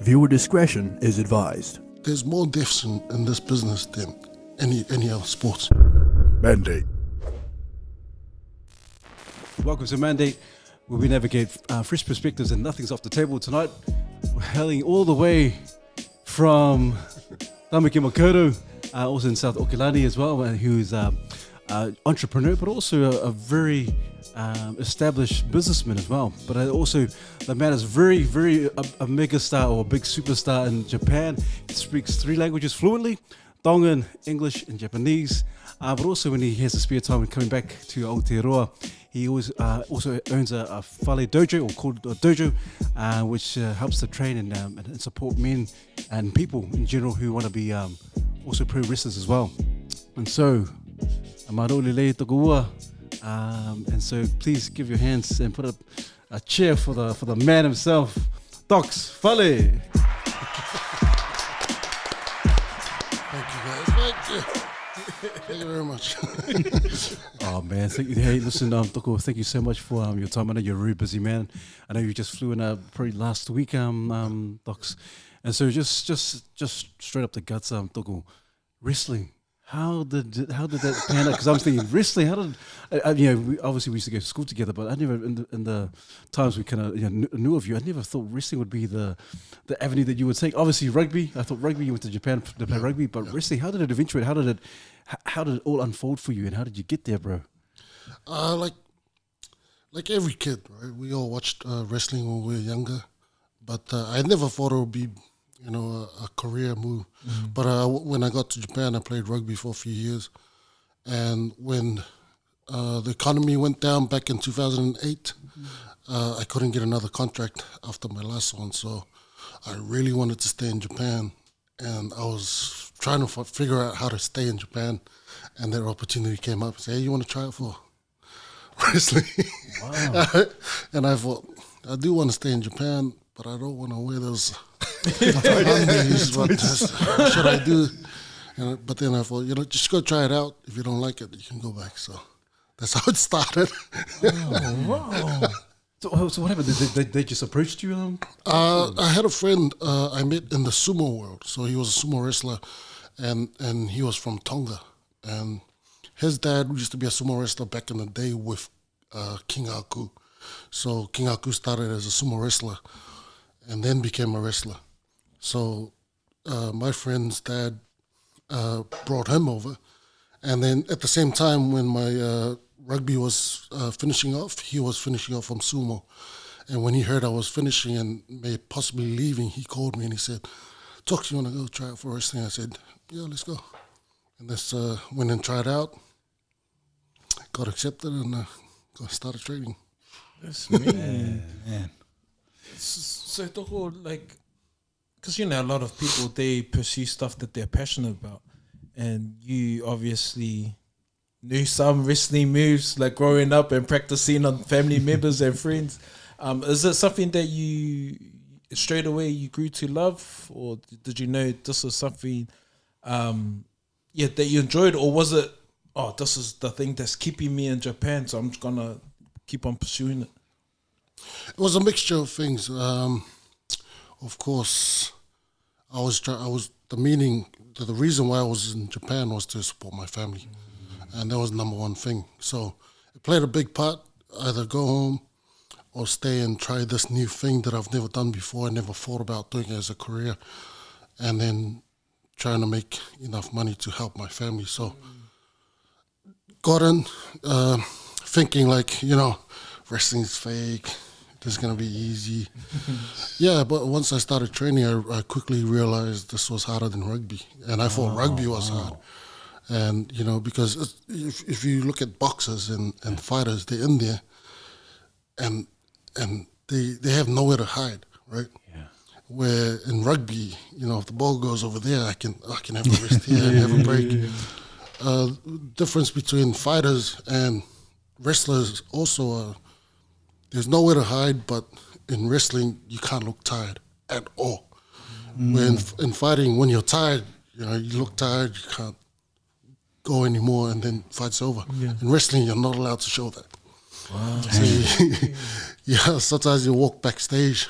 Viewer discretion is advised. There's more deaths in this business than any other sports. Mandate. Welcome to Mandate, where we navigate fresh perspectives and nothing's off the table. Tonight, we're hailing all the way from Tamaki Makaurau, also in South Okilani as well, who's an entrepreneur, but also a very established businessman as well. But also, the man is a mega star or a big superstar in Japan. He speaks 3 languages fluently, Tongan, English, and Japanese. But also when he has the spare time and coming back to Aotearoa, he always also owns a Fale dojo, or called a dojo, which helps to train and support men and people in general who want to be also pro wrestlers as well. And so, Amarolele Tokua, and so please give your hands and put up a cheer for the man himself, Toks Fale. Thank you guys. Thank you very much. Oh man, hey, listen, Toko, thank you so much for your time. I know you're a really busy man. I know you just flew in probably last week, Toks. And so just straight up the guts, Toko, wrestling. How did that pan out? Because I'm thinking wrestling. How did obviously we used to go to school together, but I never in the times we kind of knew of you, I never thought wrestling would be the avenue that you would take. Obviously rugby. I thought rugby. You went to Japan to play rugby, but wrestling. How did it eventuate? How did it all unfold for you, and how did you get there, bro? Like every kid, right? We all watched wrestling when we were younger, but I never thought it would be, a career move. Mm-hmm. But when I got to Japan, I played rugby for a few years. And when the economy went down back in 2008, I couldn't get another contract after my last one. So I really wanted to stay in Japan. And I was trying to figure out how to stay in Japan. And that opportunity came up and said, hey, you want to try it for wrestling? Wow. And I thought, I do want to stay in Japan, but I don't want to wear those what should I do? But then I thought, just go try it out. If you don't like it, you can go back. So that's how it started. Oh, wow. So what happened? They just approached you? I had a friend I met in the sumo world. So he was a sumo wrestler, and he was from Tonga. And his dad used to be a sumo wrestler back in the day with King Aku. So King Aku started as a sumo wrestler and then became a wrestler. So my friend's dad brought him over. And then at the same time when my rugby was finishing off, he was finishing off from sumo. And when he heard I was finishing and may possibly leaving, he called me and he said, Toks, you want to go try out for wrestling? I said, yeah, let's go. And that's went and tried out, got accepted, and started training. That's me. Man. So, Toko, because a lot of people, they pursue stuff that they're passionate about. And you obviously knew some wrestling moves, like growing up and practicing on family members and friends. Is it something that you, straight away, you grew to love? Or did you know this was something that you enjoyed? Or was it, this is the thing that's keeping me in Japan, so I'm just going to keep on pursuing it? It was a mixture of things. Of course, the reason why I was in Japan was to support my family. And that was the number one thing. So it played a big part, either go home or stay and try this new thing that I've never done before. I never thought about doing it as a career. And then trying to make enough money to help my family. So got in thinking wrestling's fake, this is going to be easy. Yeah, but once I started training, I quickly realized this was harder than rugby. And I thought rugby was hard. And, because if you look at boxers and fighters, they're in there and they have nowhere to hide, right? Yeah. Where in rugby, if the ball goes over there, I can have a wrist here and have a break. Difference between fighters and wrestlers also there's nowhere to hide, but in wrestling, you can't look tired at all. Where in fighting, when you're tired, you look tired, you can't go anymore, and then fight's over. Yeah. In wrestling, you're not allowed to show that. Wow. So sometimes you walk backstage,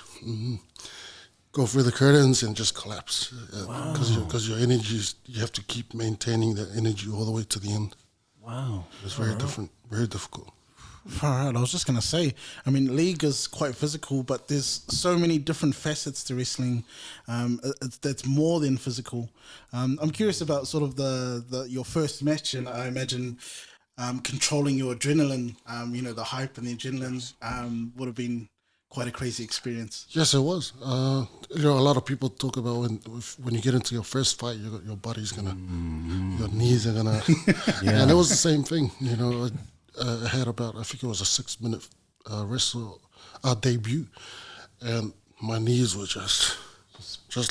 go through the curtains and just collapse because your energy you have to keep maintaining that energy all the way to the end. Wow. It's very different, very difficult. All right, I was just gonna say, I mean, league is quite physical, but there's so many different facets to wrestling. That's more than physical. I'm curious about sort of your first match, and I imagine controlling your adrenaline. The hype and the adrenaline would have been quite a crazy experience. Yes, it was. A lot of people talk about when you get into your first fight, your body's gonna, your knees are gonna, and it was the same thing. I had about, I think it was a 6-minute debut, and my knees were just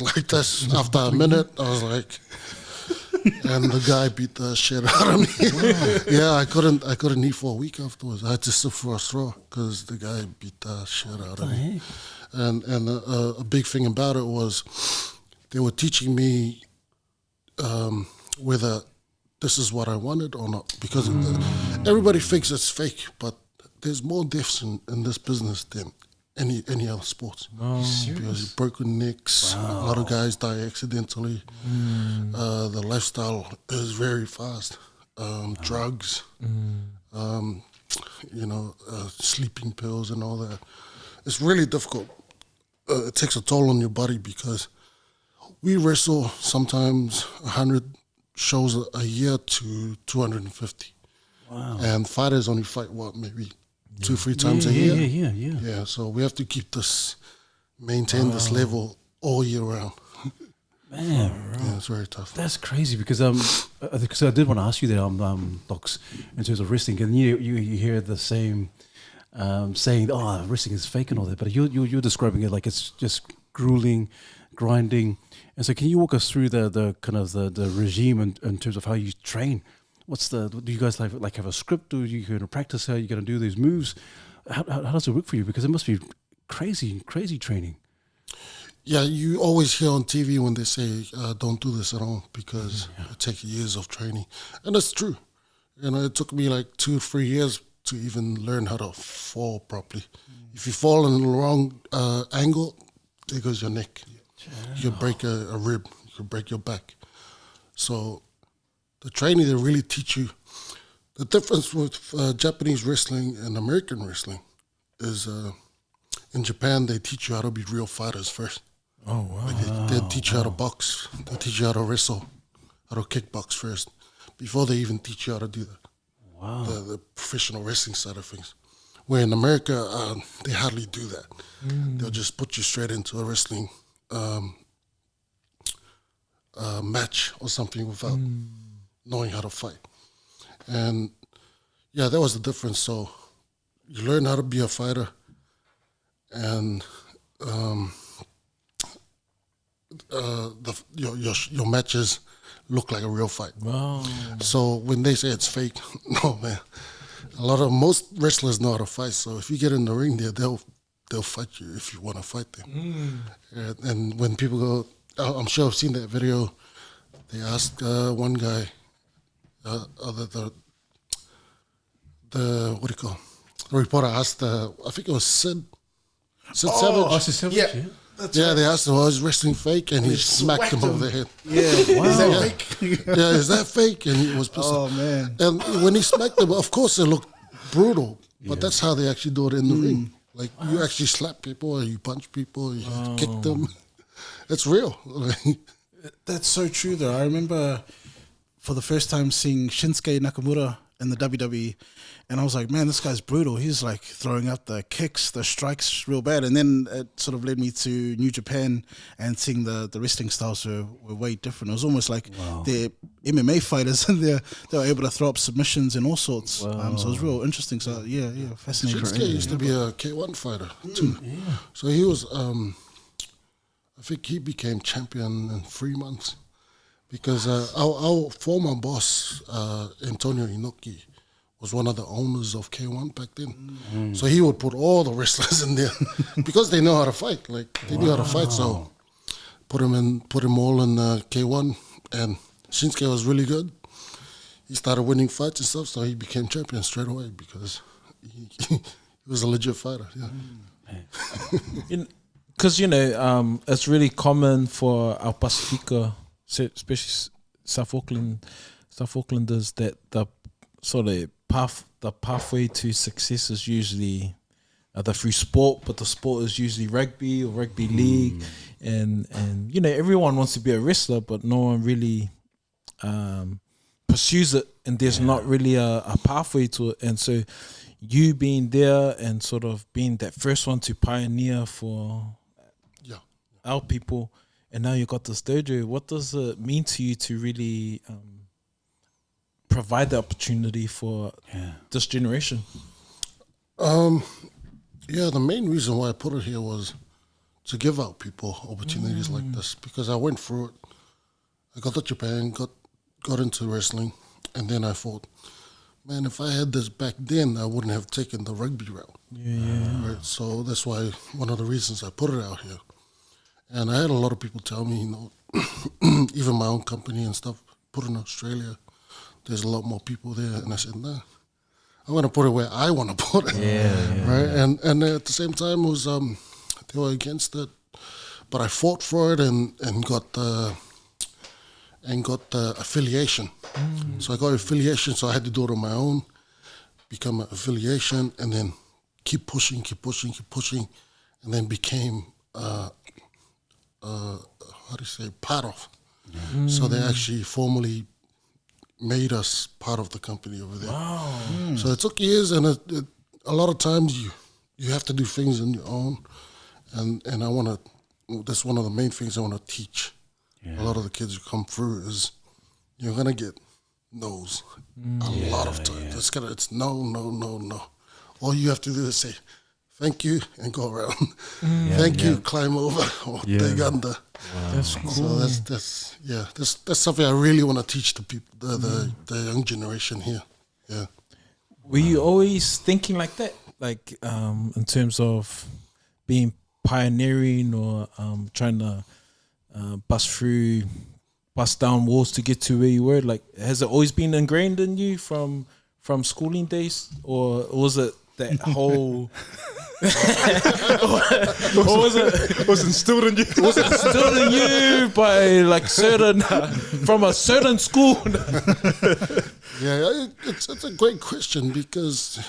like this. After a minute, I was like, and the guy beat the shit out of me. Yeah, I couldn't eat for a week afterwards. I had to sit for a straw because the guy beat the shit out of me. And a big thing about it was they were teaching me whether this is what I wanted or not, because everybody thinks it's fake, but there's more deaths in this business than any other sports. Because broken necks, a lot of guys die accidentally. The lifestyle is very fast. Drugs, sleeping pills and all that. It's really difficult. It takes a toll on your body because we wrestle sometimes 100 shows a year to 250. Wow. And fighters only fight, maybe 2-3 times a year? Yeah, so we have to maintain this level all year round. Man, yeah, it's very tough. That's crazy because I did want to ask you there, Toks, in terms of wrestling, and you hear the same saying, "Oh, wrestling is fake" and all that, but you're describing it like it's just grueling, grinding. And so, can you walk us through the kind of the regime in terms of how you train? Do you guys like have a script? Or you going to practice how you're going to do these moves? How does it work for you? Because it must be crazy training. Yeah, you always hear on TV when they say, don't do this at all because it takes years of training. And that's true. It took me like 2-3 years to even learn how to fall properly. If you fall in the wrong angle, there goes your neck. You could break a rib. You could break your back. So the training, they really teach you. The difference with Japanese wrestling and American wrestling is in Japan, they teach you how to be real fighters first. Oh, wow. Like they teach you how to box. They teach you how to wrestle, how to kickbox first, before they even teach you how to do the professional wrestling side of things. Where in America, they hardly do that. They'll just put you straight into a wrestling match or something without knowing how to fight. And yeah, that was the difference. So you learn how to be a fighter, and your matches look like a real fight. Wow. So when they say it's fake, no, man. Most wrestlers know how to fight. So if you get in the ring there, they'll fight you if you want to fight them. And when people go, I'm sure I've seen that video. They asked one guy, the what do you call? The reporter asked, I think it was Sid Savage. Yeah. They asked him, is wrestling fake? And he smacked him over the head. Yeah, wow. Is that fake? Yeah, is that fake? And he was pissed. Oh, man. And when he smacked him, of course it looked brutal, but that's how they actually do it in the ring. Like, you actually slap people, or you punch people, or you kick them. It's real. That's so true, though. I remember for the first time seeing Shinsuke Nakamura in the WWE, and I was like, man, this guy's brutal. He's like throwing out the kicks, the strikes real bad. And then it sort of led me to New Japan and seeing the wrestling styles were way different. It was almost like they're MMA fighters and they were able to throw up submissions and all sorts. So it was real interesting. So yeah, fascinating. Shinsuke used to be a K1 fighter too. So he was, I think he became champion in 3 months because our former boss, Antonio Inoki, was one of the owners of K1 back then. So he would put all the wrestlers in there because they know how to fight. Like, they knew how to fight, so put him all in K1. And Shinsuke was really good. He started winning fights and stuff, so he became champion straight away because he was a legit fighter. Yeah. because it's really common for our Pasifika, especially South Aucklanders, that the sort of pathway to success is usually either through sport, but the sport is usually rugby or rugby league, and everyone wants to be a wrestler, but no one really pursues it, and there's not really a pathway to it. And so you being there and sort of being that first one to pioneer for our people, and now you got this dojo, what does it mean to you to really provide the opportunity for this generation? The main reason why I put it here was to give out people opportunities like this, because I went through it. I got to Japan, got into wrestling, and then I thought, man, if I had this back then, I wouldn't have taken the rugby route. Right? So that's why one of the reasons I put it out here. And I had a lot of people tell me, even my own company and stuff, put in Australia, there's a lot more people there. And I said, nah, I'm going to put it where I want to put it. Right? And at the same time, it was they were against it. But I fought for it and got the affiliation. So I got affiliation, so I had to do it on my own, become an affiliation, and then keep pushing, and then became part of. So they actually formally made us part of the company over there. Wow. So it took years, and a lot of times you have to do things on your own, and I want to. That's one of the main things I want to teach. A lot of the kids who come through is you're gonna get no's a lot of times. It's no. All you have to do is say thank you and go around. Thank you, climb over or dig under. Wow. That's cool. So that's something I really want to teach the people, the young generation here. Yeah. Were you always thinking like that, like in terms of being pioneering or trying to bust down walls to get to where you were? Like, has it always been ingrained in you from schooling days, or was it that whole? Or was it instilled in you? Was it instilled in you by like from a certain school? It's a great question, because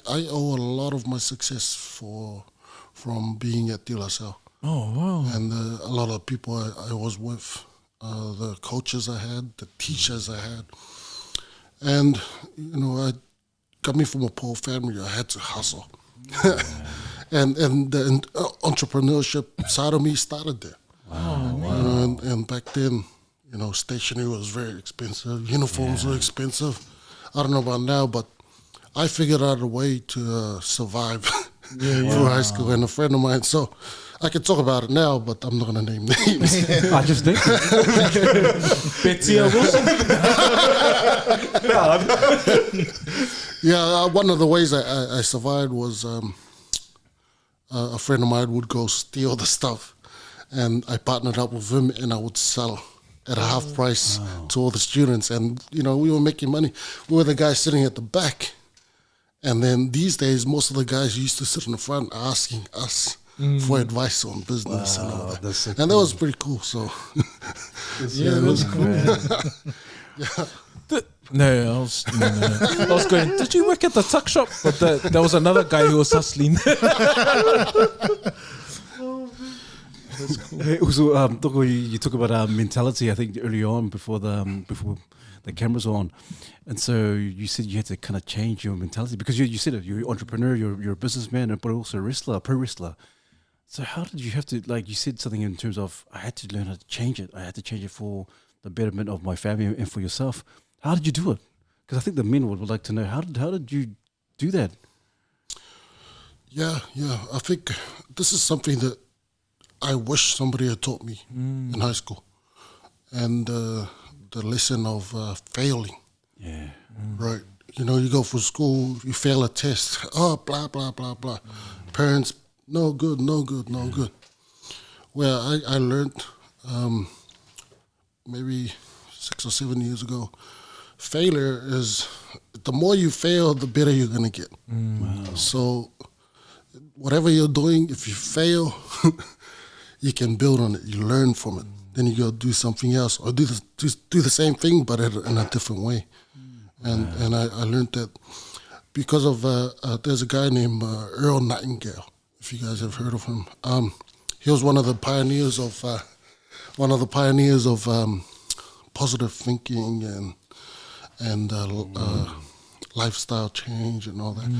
I owe a lot of my success from being at De La Salle. Oh, wow. And a lot of people I was with, the coaches I had, the teachers I had. And, coming from a poor family, I had to hustle. and the entrepreneurship side of me started there. Wow. And back then, stationery was very expensive. Uniforms were expensive. I don't know about now, but I figured out a way to survive through high school. And a friend of mine, so I can talk about it now, but I'm not going to name names. I just did. Betsy Wilson. One of the ways I survived was a friend of mine would go steal the stuff, and I partnered up with him, and I would sell at a half price to all the students. And, we were making money. We were the guys sitting at the back. And then these days, most of the guys used to sit in the front asking us for advice on business and all that. So and that was pretty cool. So it was cool. No, I was going, did you work at the tuck shop? But there was another guy who was hustling. That's cool. Also, Toko, you talk about mentality, I think, early on before the cameras were on. And so you said you had to kind of change your mentality, because you said it, you're an entrepreneur, you're a businessman, but also a wrestler, a pro wrestler. So how did you have to, like you said something in terms of, I had to learn how to change it. I had to change it for the betterment of my family and for yourself. How did you do it? Because I think the men would like to know, how did you do that? Yeah. I think this is something that I wish somebody had taught me in high school. And the lesson of failing. Yeah. Right. You go for school, you fail a test. Oh, blah, blah, blah, blah. Parents, no good. Well, I learned maybe 6 or 7 years ago, failure is, the more you fail, the better you're going to get. Wow. So whatever you're doing, if you fail, you can build on it. You learn from it. Then you go do something else or do the same thing, but in a different way. And I learned that because of there's a guy named Earl Nightingale. If you guys have heard of him, he was one of the pioneers of positive thinking and lifestyle change and all that.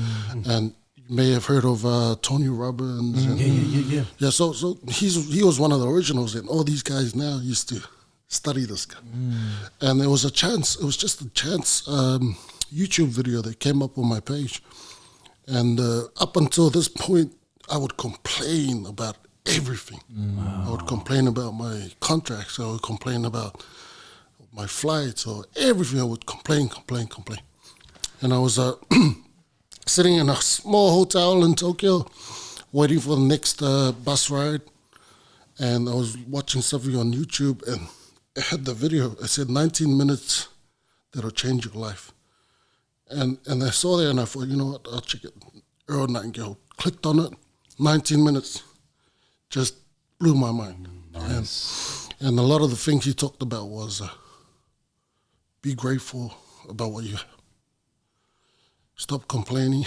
And you may have heard of Tony Robbins. And, yeah. So he was one of the originals, and all these guys now used to study this guy. And there was a chance. It was just a chance YouTube video that came up on my page, and up until this point, I would complain about everything. I would complain about my contracts. I would complain about my flights or everything. I would complain. And I was sitting in a small hotel in Tokyo, waiting for the next bus ride. And I was watching something on YouTube, and it had the video. It said 19 minutes that'll change your life. And I saw that, and I thought, you know what, I'll check it. Earl Nightingale. Clicked on it. 19 minutes. Just blew my mind. Nice. And a lot of the things he talked about was be grateful about what you have. Stop complaining.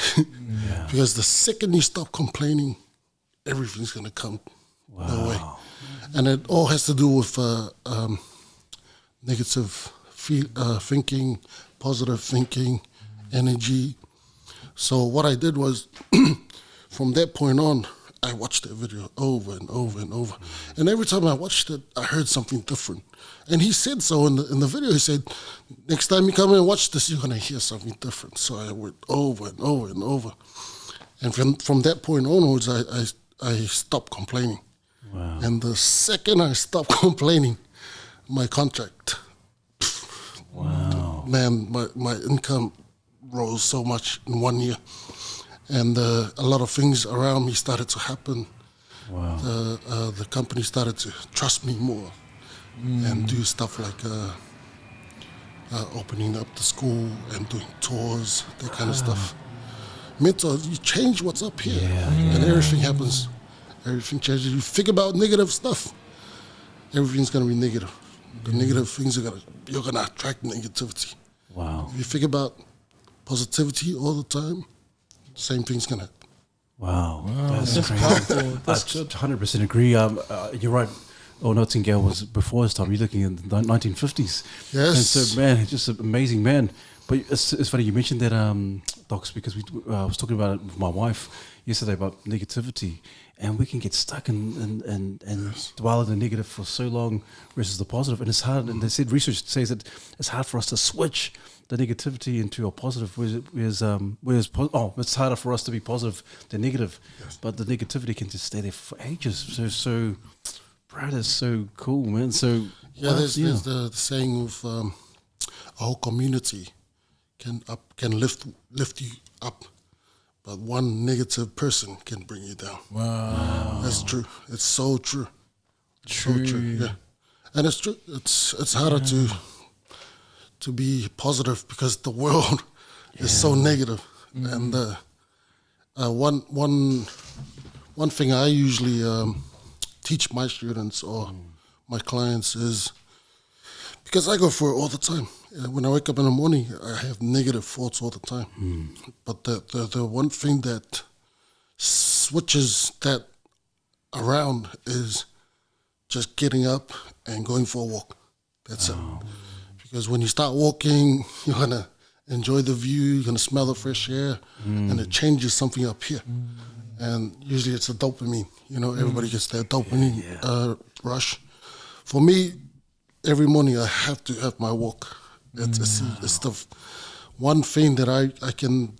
Because the second you stop complaining, everything's going to come their way. And it all has to do with negative thinking, positive thinking, energy. So what I did was, from that point on, I watched that video over and over and over. And every time I watched it, I heard something different. And he said so in the video. He said, next time you come and watch this, you're going to hear something different. So I went over and over and over. And from that point onwards, I stopped complaining. Wow. And the second I stopped complaining, my contract, man, my income rose so much in 1 year. And a lot of things around me started to happen. Wow. The company started to trust me more and do stuff like opening up the school and doing tours, that kind of stuff. Mentor, you change what's up here, and everything happens. Everything changes. You think about negative stuff, everything's going to be negative. The negative things you're going to attract negativity. Wow. If you think about positivity all the time, same thing's going to happen. Wow. That's crazy. powerful. That's I good. 100% agree. You're right. Oh, Nightingale was before his time. You're looking in the 1950s. Yes. And so, man, just an amazing man. But it's funny you mentioned that, Toks, because I was talking about it with my wife yesterday about negativity, and we can get stuck and dwell in the negative for so long versus the positive. And it's hard. And they said research says that it's hard for us to switch the negativity into a positive, whereas it's harder for us to be positive than negative. Yes. But the negativity can just stay there for ages. So, bro, that's so cool, man. So there's the saying of a whole community can lift you up, but one negative person can bring you down. Wow. That's true. It's so true. So true. Yeah, and it's true. It's harder to be positive because the world is so negative. And one thing I usually teach my students or my clients is, because I go through it all the time. When I wake up in the morning, I have negative thoughts all the time. But the one thing that switches that around is just getting up and going for a walk. That's it. Because when you start walking, you're going to enjoy the view, you're going to smell the fresh air, and it changes something up here. And usually it's a dopamine. You know, everybody gets that dopamine rush. For me, every morning I have to have my walk. It's the one thing that I can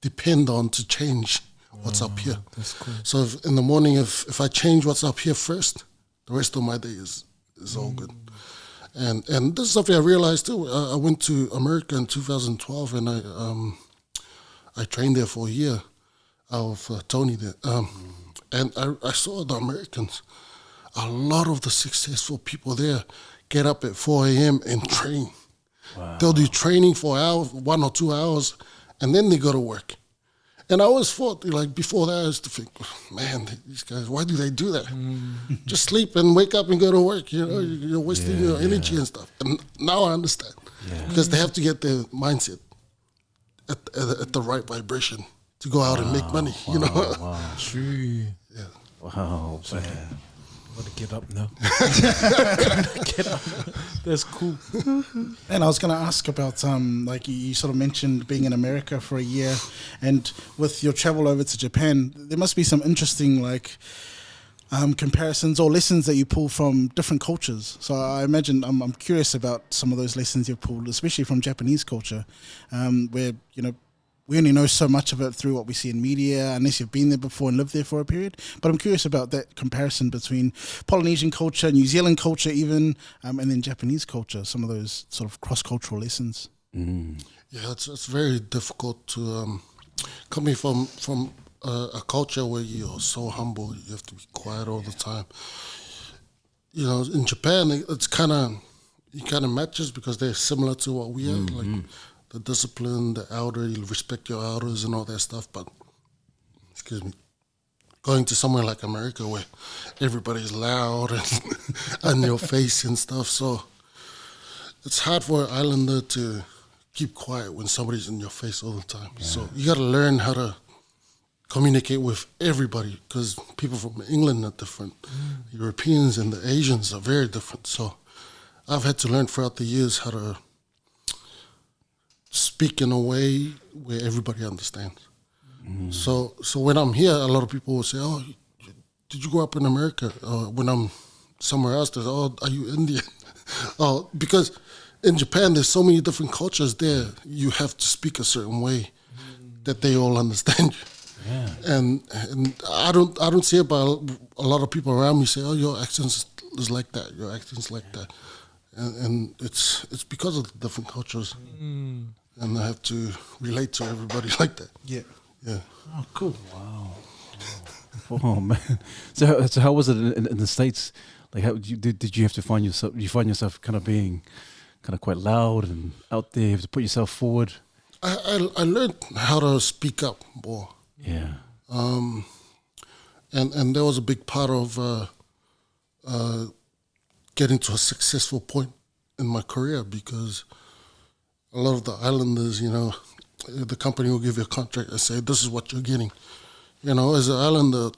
depend on to change what's up here. That's cool. So in the morning, if I change what's up here first, the rest of my day is all good. And this is something I realized too. I went to America in 2012, and I trained there for a year with Tony there. And I saw the Americans. A lot of the successful people there get up at 4 a.m. and train. Wow. They'll do training for an hour, 1 or 2 hours, and then they go to work. And I always thought, like, before that, I used to think, man, these guys, why do they do that? Just sleep and wake up and go to work. You know, you're wasting your energy and stuff. And now I understand. Because they have to get their mindset at the right vibration to go out and make money, you know. True. Yeah. Wow, man. Gotta get up now. Get up. That's cool. And I was going to ask about, like you sort of mentioned being in America for a year, and with your travel over to Japan, there must be some interesting like comparisons or lessons that you pull from different cultures. So I imagine I'm curious about some of those lessons you've pulled, especially from Japanese culture, where we only know so much of it through what we see in media, unless you've been there before and lived there for a period. But I'm curious about that comparison between Polynesian culture, New Zealand culture even, and then Japanese culture, some of those sort of cross-cultural lessons. Yeah, it's very difficult to, coming from a culture where you're so humble, you have to be quiet all the time. You know, in Japan, it kind of matches because they're similar to what we are, like the discipline, the elder, you respect your elders and all that stuff. But, going to somewhere like America where everybody's loud and on your face and stuff, so it's hard for an islander to keep quiet when somebody's in your face all the time. So you got to learn how to communicate with everybody because people from England are different. Europeans and the Asians are very different. So I've had to learn throughout the years how to speak in a way where everybody understands. So when I'm here, a lot of people will say, "Oh, did you grow up in America?" Or when I'm somewhere else, they say, "Oh, are you Indian?" Oh, because in Japan, there's so many different cultures there. You have to speak a certain way that they all understand you. Yeah. And I don't see it, but a lot of people around me say, "Oh, your accent is like that. Your accent's like that," and it's because of the different cultures. And I have to relate to everybody like that. Yeah. Oh, cool. Wow. Oh man. So how was it in the States? Like, how did you have to find yourself? You find yourself kind of being kind of quite loud and out there. You have to put yourself forward. I learned how to speak up more. Yeah. And there was a big part of getting to a successful point in my career because a lot of the islanders, the company will give you a contract and say, "This is what you're getting." As an islander,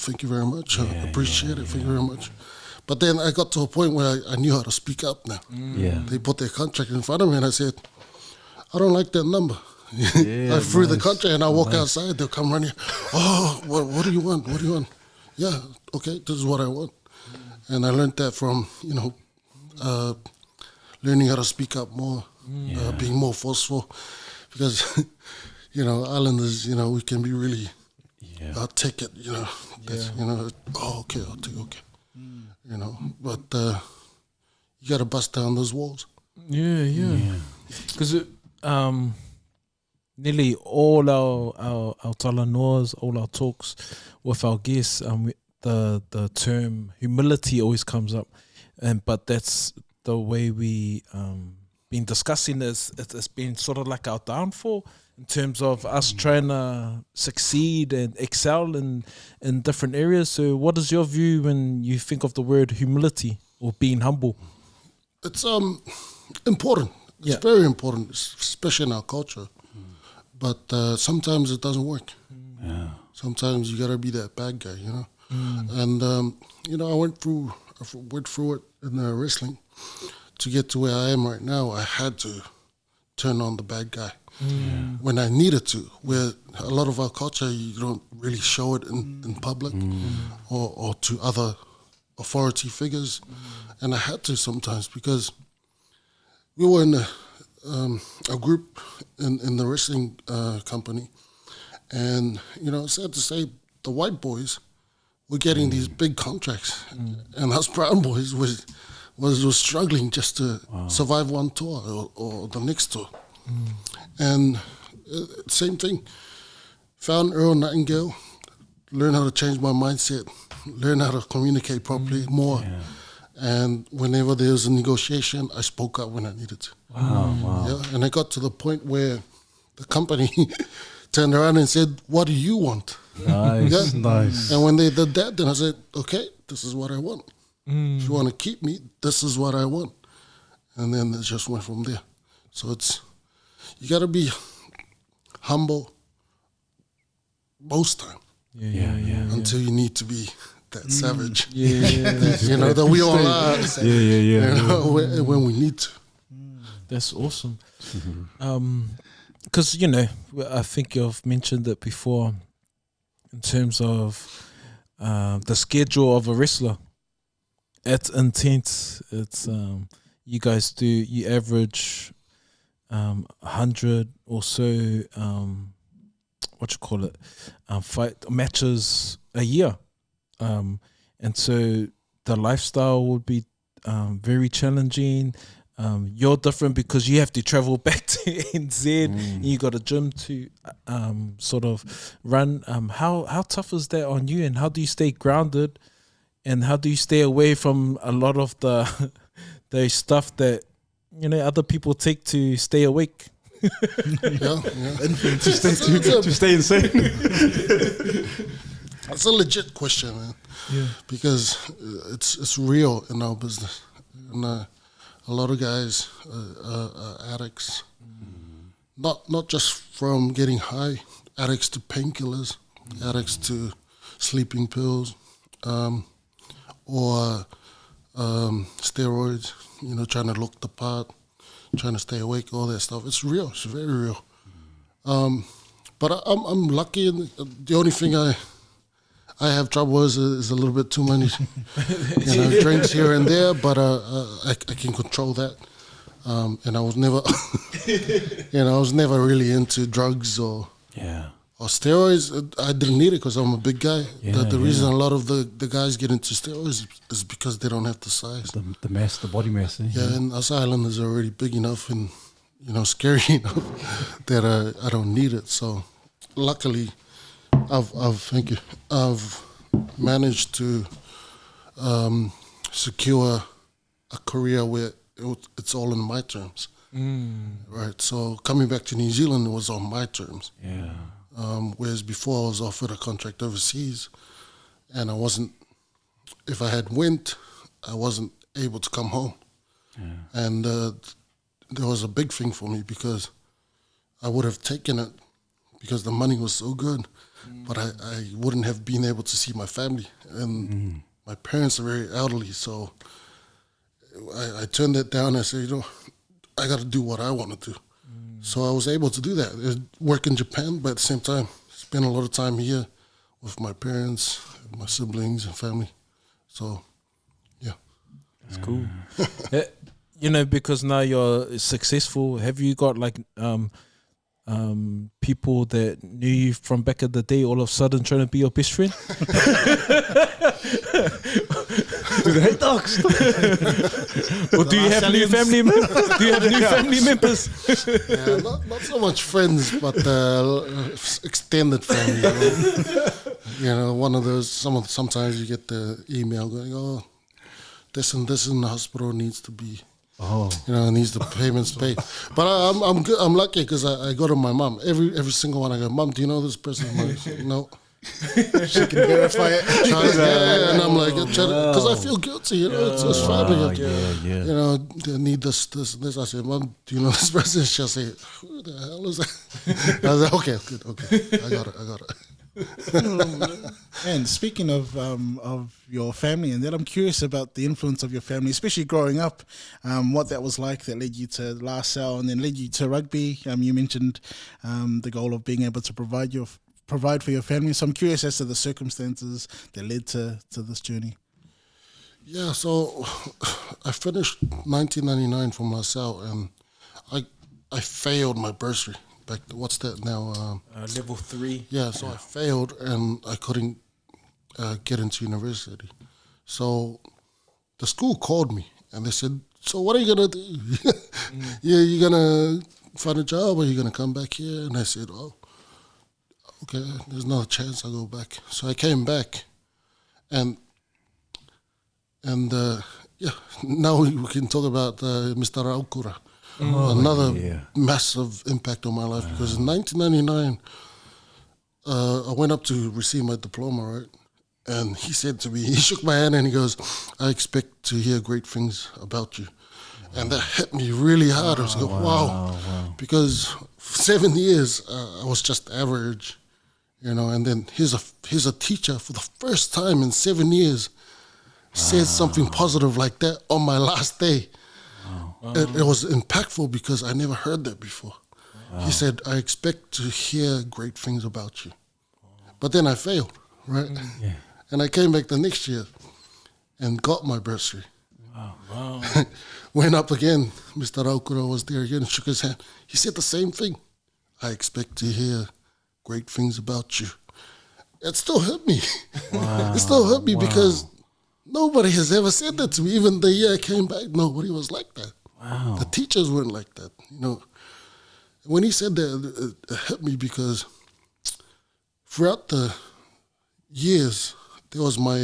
thank you very much. I appreciate it. Thank you very much. But then I got to a point where I knew how to speak up now. Yeah. They put their contract in front of me and I said, "I don't like that number." I threw the contract and I walk outside. They'll come running. "Oh, what do you want? What do you want?" "Yeah, okay, this is what I want." And I learned that from, learning how to speak up more, being more forceful. Because, islanders, we can be really, I'll take it, "Oh, okay, I'll take it, okay." But you got to bust down those walls. Yeah. Because nearly all our talanoas, all our talks with our guests, the term humility always comes up, but that's the way we been discussing this. It's been sort of like our downfall in terms of us trying to succeed and excel in different areas. So what is your view when you think of the word humility or being humble? It's important. It's very important, especially in our culture. But sometimes it doesn't work. Sometimes you got to be that bad guy, And, I went through it in wrestling. To get to where I am right now, I had to turn on the bad guy when I needed to. Where a lot of our culture, you don't really show it in public or to other authority figures. And I had to sometimes because we were in a group in the wrestling company. And, sad to say, the white boys were getting these big contracts. And us brown boys was struggling just to survive one tour or the next tour. And same thing, found Earl Nightingale, learn how to change my mindset, learn how to communicate properly more. And whenever there was a negotiation, I spoke up when I needed to. Wow. Yeah, and I got to the point where the company turned around and said, "What do you want?" Nice, Yeah. nice. And when they did that, then I said, "Okay, this is what I want. If you want to keep me, this is what I want." And then it just went from there. So you got to be humble most time Yeah. until you need to be that savage. Yeah. That we all are. Yeah. When we need to. That's awesome. Because, I think you've mentioned it before in terms of the schedule of a wrestler. It's intense. It's you guys you average 100 or so fight matches a year, and so the lifestyle would be very challenging. You're different because you have to travel back to NZ and you got a gym to sort of run. How tough is that on you, and how do you stay grounded, and how do you stay away from a lot of the stuff that other people take to stay awake? Yeah. To stay insane. That's a legit question, man. Yeah. Because it's real in our business. And a lot of guys are addicts. Not just from getting high, addicts to painkillers, addicts to sleeping pills, or steroids, trying to look the part, trying to stay awake, all that stuff. It's real. It's very real. But I'm lucky. And the only thing I have trouble is a little bit too many drinks here and there, but I can control that. And I was never, I was never really into drugs or steroids. I didn't need it because I'm a big guy. The reason a lot of the guys get into steroids is because they don't have the size. The mass, the body mass. And us islanders are already big enough and scary enough that I don't need it. So luckily, I've managed to secure a career where it's all in my terms. Right. So coming back to New Zealand was on my terms. Yeah. Whereas before I was offered a contract overseas, and if I had went, I wasn't able to come home. Yeah. And there was a big thing for me because I would have taken it because the money was so good, but I wouldn't have been able to see my family. And my parents are very elderly, so I turned it down and said, I got to do what I want to do. So I was able to do that. Work in Japan, but at the same time, spend a lot of time here with my parents, my siblings, and family. So, yeah. That's cool. Because now you're successful, have you got people that knew you from back in the day all of a sudden trying to be your best friend? Do they hate dogs? Or do you have new family members? Do you have new family members? Yeah, not so much friends, but extended family. One of those. Sometimes you get the email going, "Oh, this and this in the hospital needs to be." Needs the payments paid. But I'm good. I'm lucky because I go to my mom every single one. I go, "Mom, do you know this person?" No. She can verify it. And I'm like, because I feel guilty, it's family. They need this. I said, "Mom, do you know this person?" She'll say, "Who the hell is that?" I was like, "Okay, good, okay, I got it." And speaking of your family and that, I'm curious about the influence of your family, especially growing up, what that was like that led you to La Salle and then led you to rugby. You mentioned the goal of being able to provide for your family. So I'm curious as to the circumstances that led to this journey. Yeah, so I finished 1999 from La Salle, and I failed my bursary. What's that now? Level 3. Yeah, so I failed and I couldn't get into university. So the school called me and they said, "So what are you gonna do? You gonna find a job or you gonna come back here?" And I said, "Oh, okay, there's not a chance I'll go back." So I came back, and now we can talk about Mr. Aukura. Another massive impact on my life because in 1999, I went up to receive my diploma, right? And he said to me, he shook my hand and he goes, I expect to hear great things about you. And that hit me really hard. I was like, wow. Because for 7 years, I was just average, you know, and then here's a teacher for the first time in 7 years said something positive like that on my last day. It was impactful because I never heard that before. He said, I expect to hear great things about you. But then I failed, right? Yeah. And I came back the next year and got my bursary. Wow. Went up again. Mr. Raukura was there again and shook his hand. He said the same thing. I expect to hear great things about you. It still hurt me. It still hurt me because nobody has ever said that to me. Even the year I came back, nobody was like that. Wow. The teachers weren't like that. You know, when he said that, it hit me because throughout the years, there was my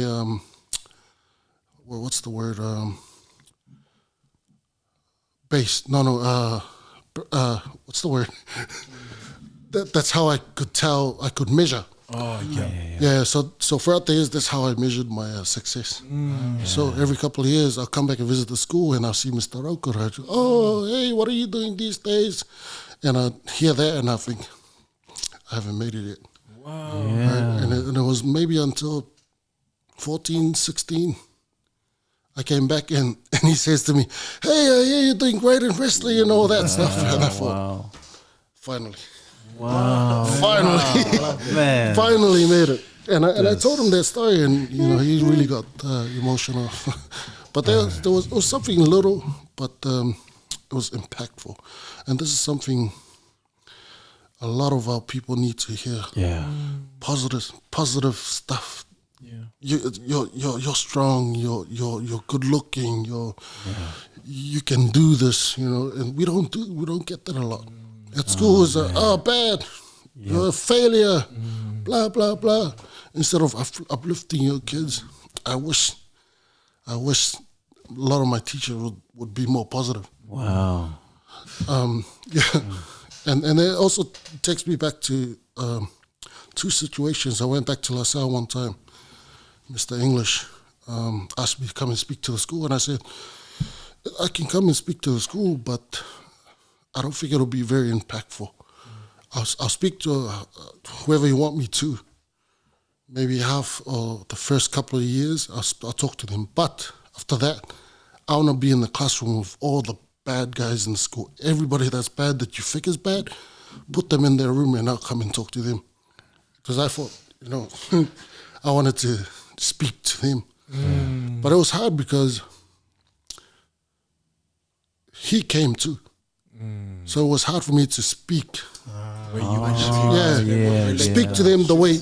what's the word? Base. What's the word? That's how I could tell. I could measure. Oh, yeah. Yeah. So throughout the years, that's how I measured my success. So every couple of years, I'll come back and visit the school, and I'll see Mr. Raukura. Oh, hey, what are you doing these days? And I hear that, and I think I haven't made it yet. Wow. Right? And it was maybe until 14, 16, I came back and he says to me, hey, I hear you're doing great in wrestling and all that stuff. And I thought, finally. Wow. Finally. Man. Finally made it. And I told him that story and, you know, he really got emotional. But there was something little, but it was impactful. And this is something a lot of our people need to hear. Yeah. Positive stuff. Yeah. You're strong. You're good looking. You can do this. You know, and we don't get that a lot. At school is bad. You're a failure. Blah blah blah. Instead of uplifting your kids, I wish a lot of my teachers would be more positive. Wow. Yeah. And it also takes me back to two situations. I went back to LaSalle one time. Mr. English asked me to come and speak to the school, and I said, I can come and speak to the school, but I don't think it'll be very impactful. I'll speak to whoever you want me to. Maybe half or the first couple of years, I'll talk to them. But after that, I want to be in the classroom with all the bad guys in the school. Everybody that's bad that you think is bad, put them in their room and I'll come and talk to them. Because I thought, you know, I wanted to speak to them. But it was hard because he came too. So it was hard for me to speak. Speak to them the way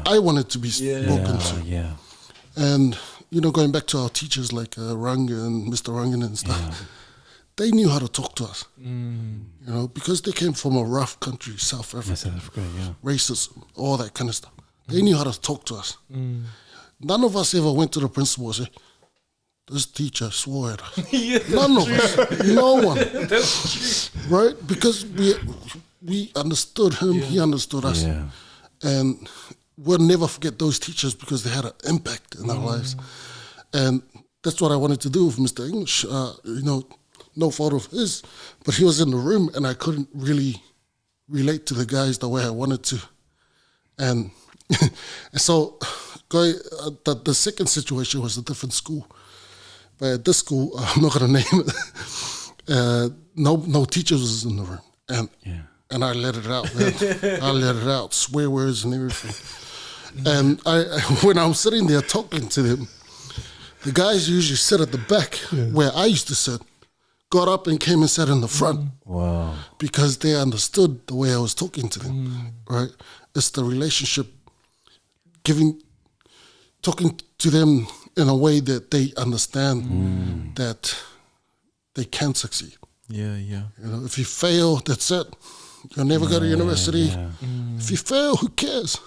I wanted to be spoken to. Yeah. And, you know, going back to our teachers like Ranga and Mr. Rangan and stuff, they knew how to talk to us. You know, because they came from a rough country, South Africa. South Africa, yeah. Racism, all that kind of stuff. They knew how to talk to us. None of us ever went to the principal and said, this teacher swore at us. None of us. No one. That's true. Right? Because we understood him, he understood us. Yeah. And we'll never forget those teachers because they had an impact in our lives. And that's what I wanted to do with Mr. English. You know, no fault of his, but he was in the room and I couldn't really relate to the guys the way I wanted to. And so the second situation was a different school. But at this school, I'm not going to name it, no teachers was in the room. And I let it out, man. I let it out, swear words and everything. And when I'm sitting there talking to them, the guys usually sit at the back where I used to sit, got up and came and sat in the front. Wow. Because they understood the way I was talking to them, right? It's the relationship, talking to them in a way that they understand that they can succeed. Yeah. You know, if you fail, that's it. You'll never go to university. Yeah. If you fail, who cares?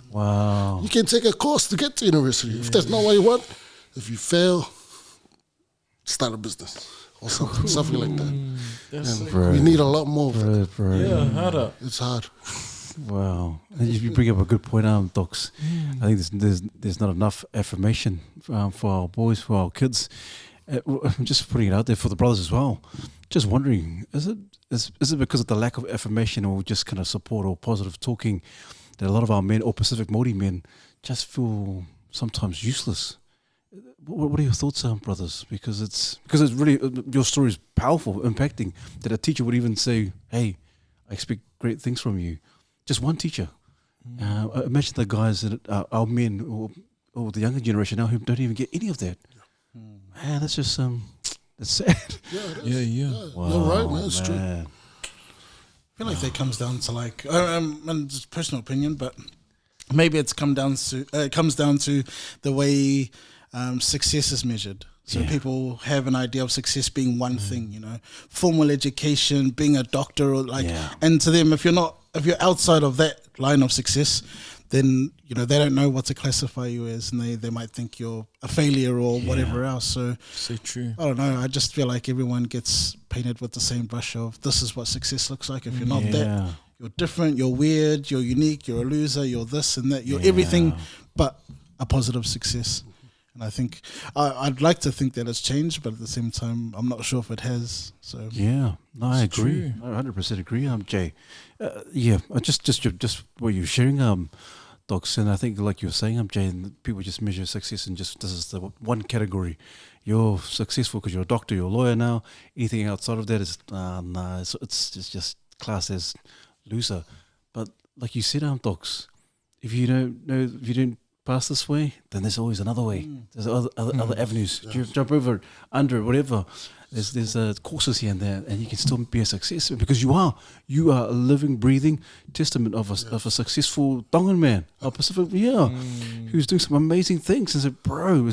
Wow. You can take a course to get to university. If that's not what you want, if you fail, start a business or something like that. That's And we need a lot more of it. Yeah, harder. It's hard. Wow, and you bring up a good point, Toks. I think there's not enough affirmation for our boys, for our kids. I'm just putting it out there for the brothers as well. Just wondering, is it because of the lack of affirmation or just kind of support or positive talking that a lot of our men or Pacific Māori men just feel sometimes useless? What are your thoughts, brothers? Because it's really your story is powerful, impacting. That a teacher would even say, "Hey, I expect great things from you." Just one teacher. Imagine the guys that our men or the younger generation now who don't even get any of that. Man, that's just that's sad. Yeah. Wow, You're right, man. It's true. I feel like that comes down to like, and it's personal opinion, but maybe it comes down to the way success is measured. So people have an idea of success being one thing, formal education, being a doctor, or and to them, if you're outside of that line of success, then they don't know what to classify you as, and they might think you're a failure or whatever else. So true. I don't know. I just feel like everyone gets painted with the same brush of this is what success looks like. If you're not that, you're different, you're weird, you're unique, you're a loser, you're this and that, you're everything but a positive success. And I think I'd like to think that it's changed, but at the same time, I'm not sure if it has. So I agree. I 100% agree. Jay, just what you're sharing, Toks, and I think like you're saying, Jay, people just measure success in just this is the one category. You're successful because you're a doctor, you're a lawyer now. Anything outside of that is it's just classed as loser. But like you said, Toks, if you don't pass this way, then there's always another way. There's other avenues. You jump over, under, whatever. There's courses here and there, and you can still be a success because you are a living, breathing testament of a successful Tongan man, a Pacific, who's doing some amazing things. And said, bro,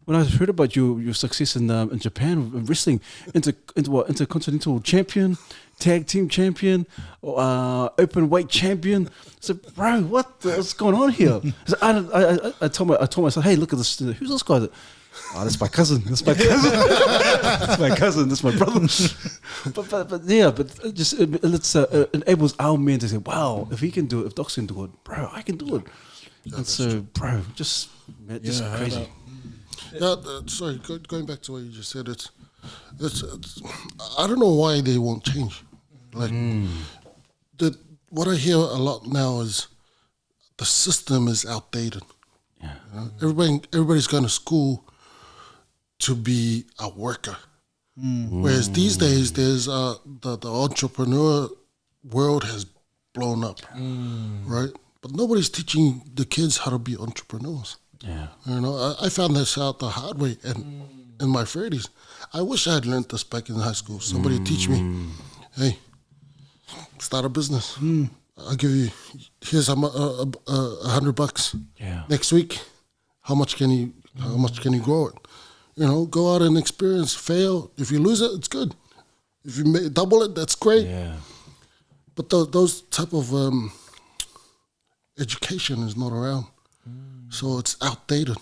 when I heard about your success in Japan wrestling, intercontinental champion, tag team champion, open weight champion. I said, bro, what's going on here? So I told myself, hey, look at this. Who's this guy? That's my cousin. That's my cousin. That's my brother. but it enables our men to say, wow, if he can do it, if Toks can do it, bro, I can do it. And so, bro, just crazy. Sorry, going back to what you just said, it's I don't know why they won't change. Like what I hear a lot now is the system is outdated. Yeah. Everybody's going to school to be a worker, whereas these days there's the entrepreneur world has blown up, right? But nobody's teaching the kids how to be entrepreneurs. Yeah. I found this out the hard way in my 30s. I wish I had learned this back in high school. Somebody teach me, hey, start a business. I'll give you, here's $100. Yeah. Next week, how much can you grow it? Go out and experience, fail. If you lose it, it's good. If you double it, that's great. Yeah. But those type of education is not around. So it's outdated.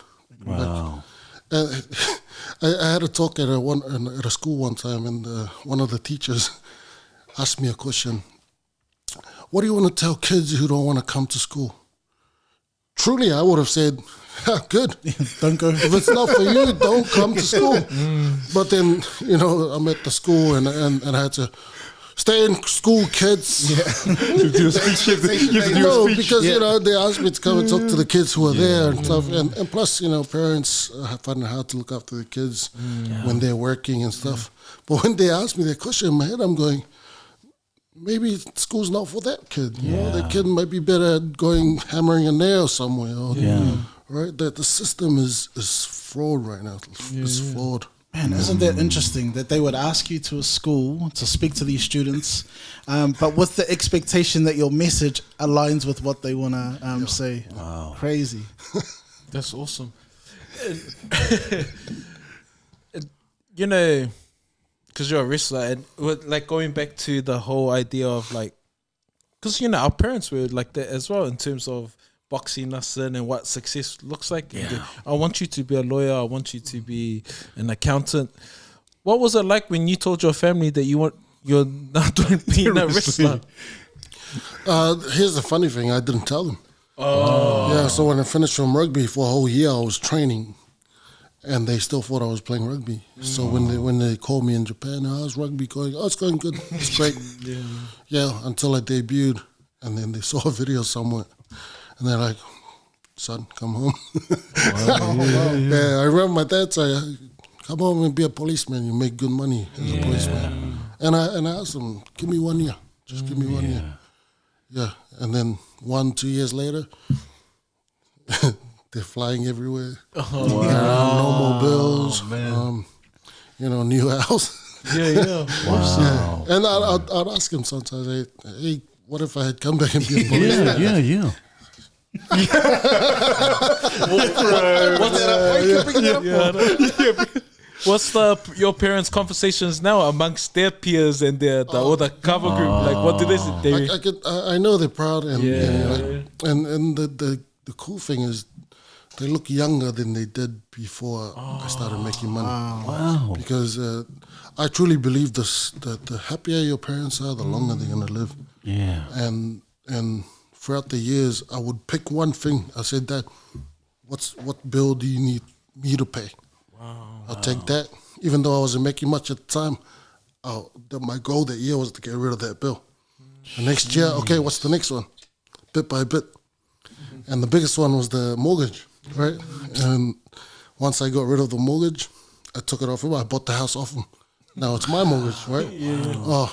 Wow. I had a talk at a school one time, and one of the teachers asked me a question. What do you want to tell kids who don't want to come to school? Truly, I would have said, good. Don't go. If it's not for you, don't come to school. But then, I'm at the school and I had to stay in school, kids. You have to do a speech. Because they asked me to come and talk to the kids who are there and stuff, and plus parents find it hard to look after the kids when they're working and stuff. But when they asked me that question in my head, I'm going, maybe school's not for that kid. That kid might be better at going hammering a nail somewhere. Right? That the system is fraud right now. It's flawed. Man, isn't that interesting that they would ask you to a school to speak to these students, but with the expectation that your message aligns with what they want to say. Wow. Crazy. That's awesome. Because you're a wrestler, and like going back to the whole idea of like, because our parents were like that as well in terms of boxing us in and what success looks like. Yeah. I want you to be a lawyer. I want you to be an accountant. What was it like when you told your family that you're not doing being a wrestler? Here's the funny thing: I didn't tell them. Oh. Yeah. So when I finished from rugby for a whole year, I was training, and they still thought I was playing rugby. So when they called me in Japan, how's rugby going? Oh, it's going good. It's great. Yeah. Until I debuted, and then they saw a video somewhere, and they're like, "Son, come home." Yeah. I remember my dad saying, "Come home and be a policeman. You make good money as a policeman." And I asked him, "Give me 1 year. Just give me 1 year." Yeah. And then 1-2 years later, they're flying everywhere. No more bills. New house. Yeah. Wow. And I'd ask him sometimes, hey, what if I had come back and be a policeman? Yeah. What's your parents' conversations now amongst their peers and or the cover group? Like, what do they say? I know they're proud, and the cool thing is they look younger than they did before I started making money. Wow. Because I truly believe this: that the happier your parents are, the longer they're gonna live. Yeah. And throughout the years, I would pick one thing. I said, "Dad, what bill do you need me to pay?" I'll take that. Even though I wasn't making much at the time, my goal that year was to get rid of that bill. The next year, okay, what's the next one? Bit by bit. And the biggest one was the mortgage, right? And once I got rid of the mortgage, I took it off him. I bought the house off him. Now it's my mortgage, right? Oh,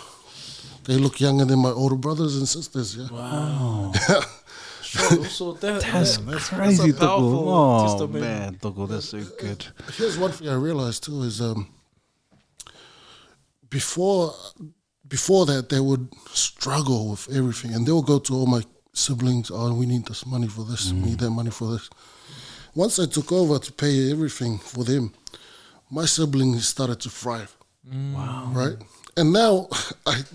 they look younger than my older brothers and sisters, yeah. Wow. So That's crazy, that's a powerful Toko. Oh, testimony. man, Toko, that's so good. Here's one thing I realized too is before that they would struggle with everything, and they would go to all my siblings. Oh, we need this money for this. We need that money for this. Once I took over to pay everything for them, my siblings started to thrive. Wow. Right, and now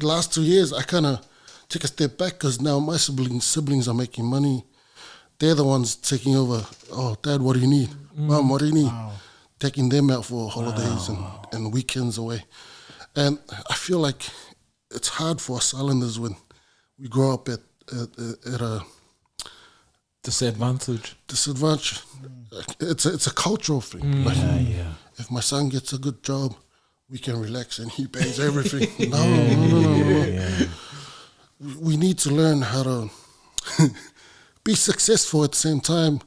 last 2 years I kind of take a step back because now my siblings are making money. They're the ones taking over. Oh, Dad, what do you need? Mom, what do you need? Wow. Taking them out for holidays and weekends away. And I feel like it's hard for us Islanders when we grow up at a disadvantage. It's a cultural thing. If my son gets a good job, we can relax and he pays everything. No. We need to learn how to be successful at the same time,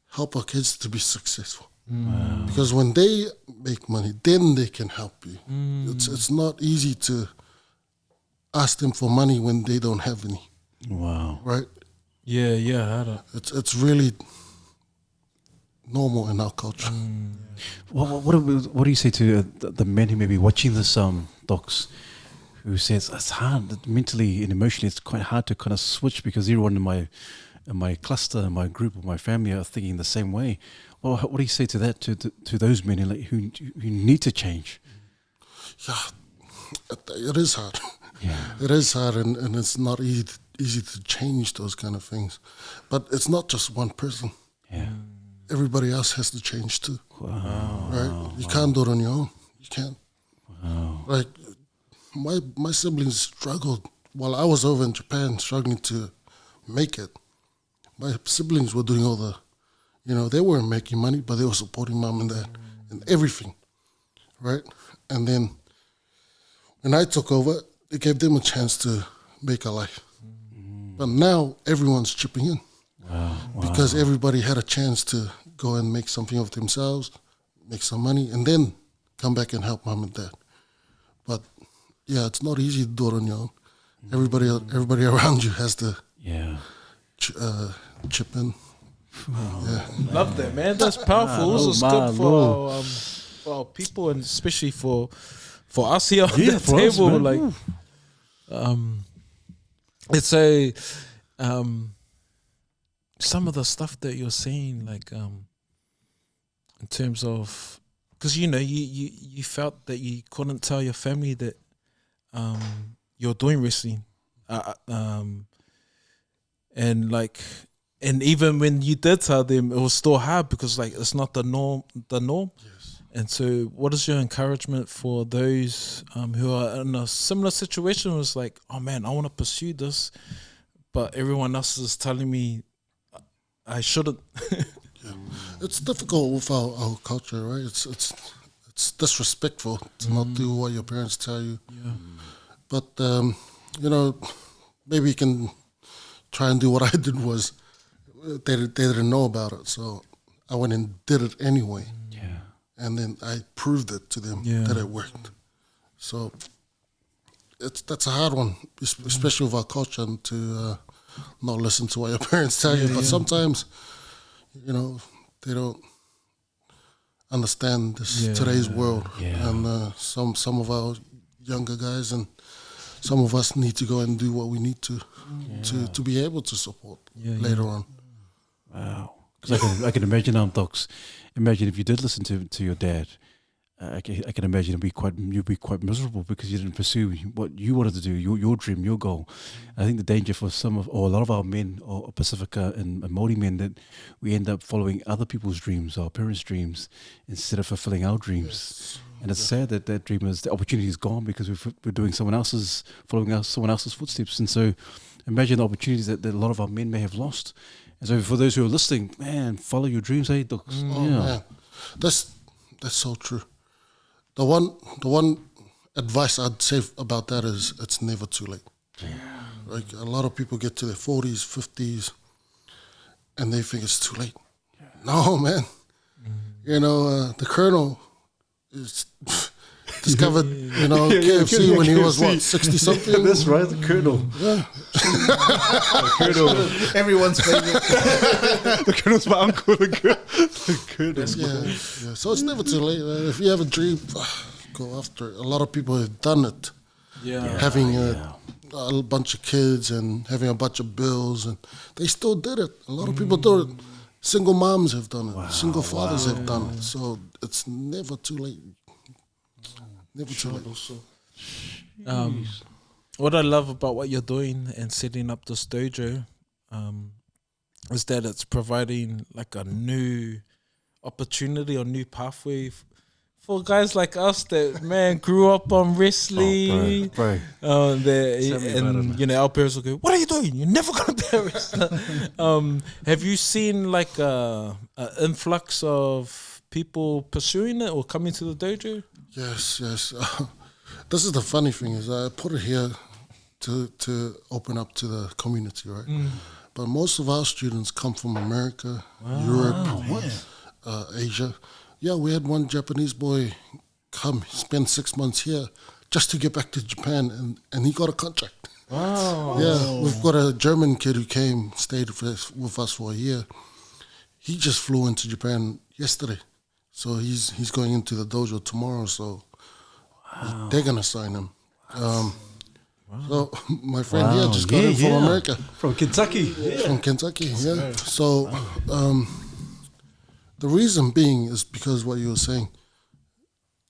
help our kids to be successful. Wow. Because when they make money, then they can help you. It's not easy to ask them for money when they don't have any. Wow. Right? Yeah. It's really normal in our culture. What do you say to the men who may be watching this, Toks, who says it's hard mentally and emotionally? It's quite hard to kind of switch because everyone in my cluster, in my group, or my family are thinking the same way. Well, what do you say to that to those men who need to change? Yeah, it is hard. Yeah, it is hard, and it's not easy to change those kind of things. But it's not just one person. Yeah, everybody else has to change too. Wow. Right? You can't do it on your own. You can't. Wow. Like my siblings struggled while I was over in Japan struggling to make it. My siblings were doing all the, they weren't making money, but they were supporting mom and dad and everything, right? And then when I took over, it gave them a chance to make a life. But now everyone's chipping in. Wow. Because everybody had a chance to go and make something of themselves, make some money, and then come back and help mom and dad. But yeah, it's not easy to do it on your own. Everybody around you has to chip in. Love that, man. That's powerful. This is good for our people, and especially for us here on the table. It's a some of the stuff that you're saying, in terms of, because you felt that you couldn't tell your family that you're doing wrestling, and even when you did tell them, it was still hard because it's not the norm. Yes. And so, what is your encouragement for those who are in a similar situation? Was like, oh man, I want to pursue this, but everyone else is telling me I shouldn't. It's difficult with our culture, right? It's disrespectful to not do what your parents tell you. Yeah. But you know, maybe you can try and do what I did. Was they didn't know about it, so I went and did it anyway. Yeah. And then I proved it to them that it worked. So that's a hard one, especially with our culture, to not listen to what your parents tell you. But sometimes, you know, they don't understand today's world, and some of our younger guys and some of us need to go and do what we need to be able to support later on. Wow. Because I can imagine, Toks. Imagine if you did listen to your dad. I can imagine you'd be quite miserable because you didn't pursue what you wanted to do, your dream, your goal. I think the danger for a lot of our men, or Pacifica and Māori men, that we end up following other people's dreams, our parents' dreams, instead of fulfilling our dreams. Yes. And it's sad that the opportunity is gone because we're doing someone else's footsteps. And so imagine the opportunities that a lot of our men may have lost. And so for those who are listening, man, follow your dreams, hey, Toks. Man, that's so true. The one advice I'd say about that is it's never too late. Like a lot of people get to their 40s, 50s, and they think it's too late. No, man. You know, the Colonel is discovered, KFC when he was, 60-something? That's right, the Colonel. Yeah. The Colonel. Everyone's favorite. The Colonel's my uncle, the Colonel. Yeah. So it's never too late, man. If you have a dream, go after it. A lot of people have done it. Having a bunch of kids and having a bunch of bills, and they still did it. A lot of people do it. Single moms have done it. Single fathers have done it. So it's never too late. Never too late. What I love about what you're doing and setting up this dojo is that it's providing like a new opportunity or new pathway for guys like us that, man, grew up on wrestling. Bro. Our parents will go, "What are you doing? You're never going to be a wrestler." Have you seen like a influx of people pursuing it or coming to the dojo? Yes. This is the funny thing is I put it here to open up to the community, right? But most of our students come from America, Europe, Asia. Yeah, we had one Japanese boy come spend 6 months here just to get back to Japan, and he got a contract. Wow. Yeah, we've got a German kid who stayed with us for a year. He just flew into Japan yesterday. So he's going into the dojo tomorrow, so they're going to sign him. So my friend here just got in from America. From Kentucky. From Kentucky, yeah. So the reason being is because what you were saying,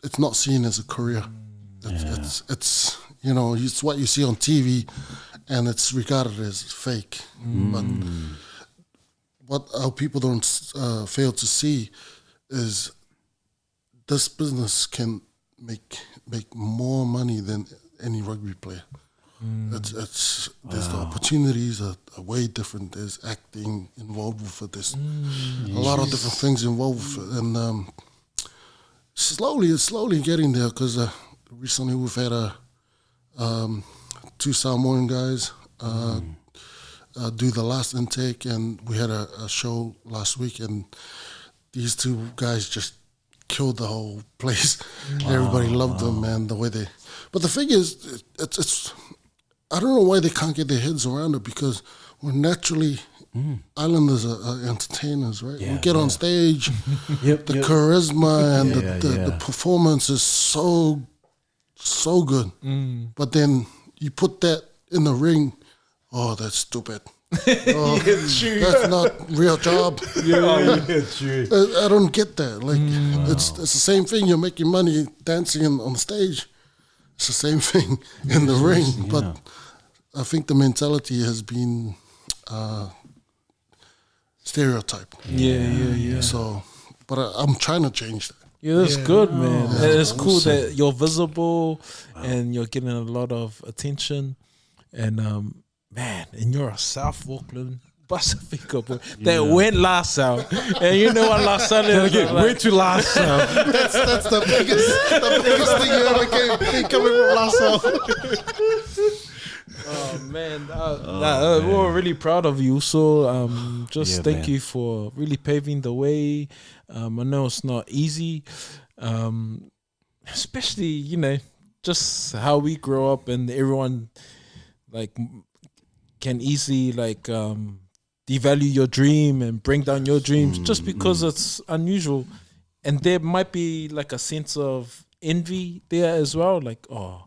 it's not seen as a career. It's it's what you see on TV, and it's regarded as fake. But what our people don't fail to see is this business can make more money than any rugby player. There's the opportunities are way different. There's acting involved with it. There's a lot of different things involved with it, and slowly getting there. Because recently we've had two Samoan guys do the last intake, and we had a show last week, and these two guys just killed the whole place. Everybody loved them, man. The way they, but the thing is, it's I don't know why they can't get their heads around it, because we're naturally islanders are entertainers, right? We get on stage, the charisma and the performance is so good, but then you put that in the ring, oh, that's stupid. Oh, that's not real job. I don't get that. Like it's the same thing. You're making money dancing on the stage. It's the same thing in the ring, but I think the mentality has been stereotyped. Yeah. So, but I'm trying to change that. Yeah, that's good, man. And it's cool that you're visible and you're getting a lot of attention. And man, and you're a South Auckland Pacifica boy that went last out, and you know what last Sunday was like, Went to last. That's the biggest thing you ever came coming from last out. Oh man, we're really proud of you. So just thank you for really paving the way. I know it's not easy, especially just how we grow up and everyone like can easily like devalue your dream and bring down your dreams just because it's unusual, and there might be like a sense of envy there as well. Like, oh,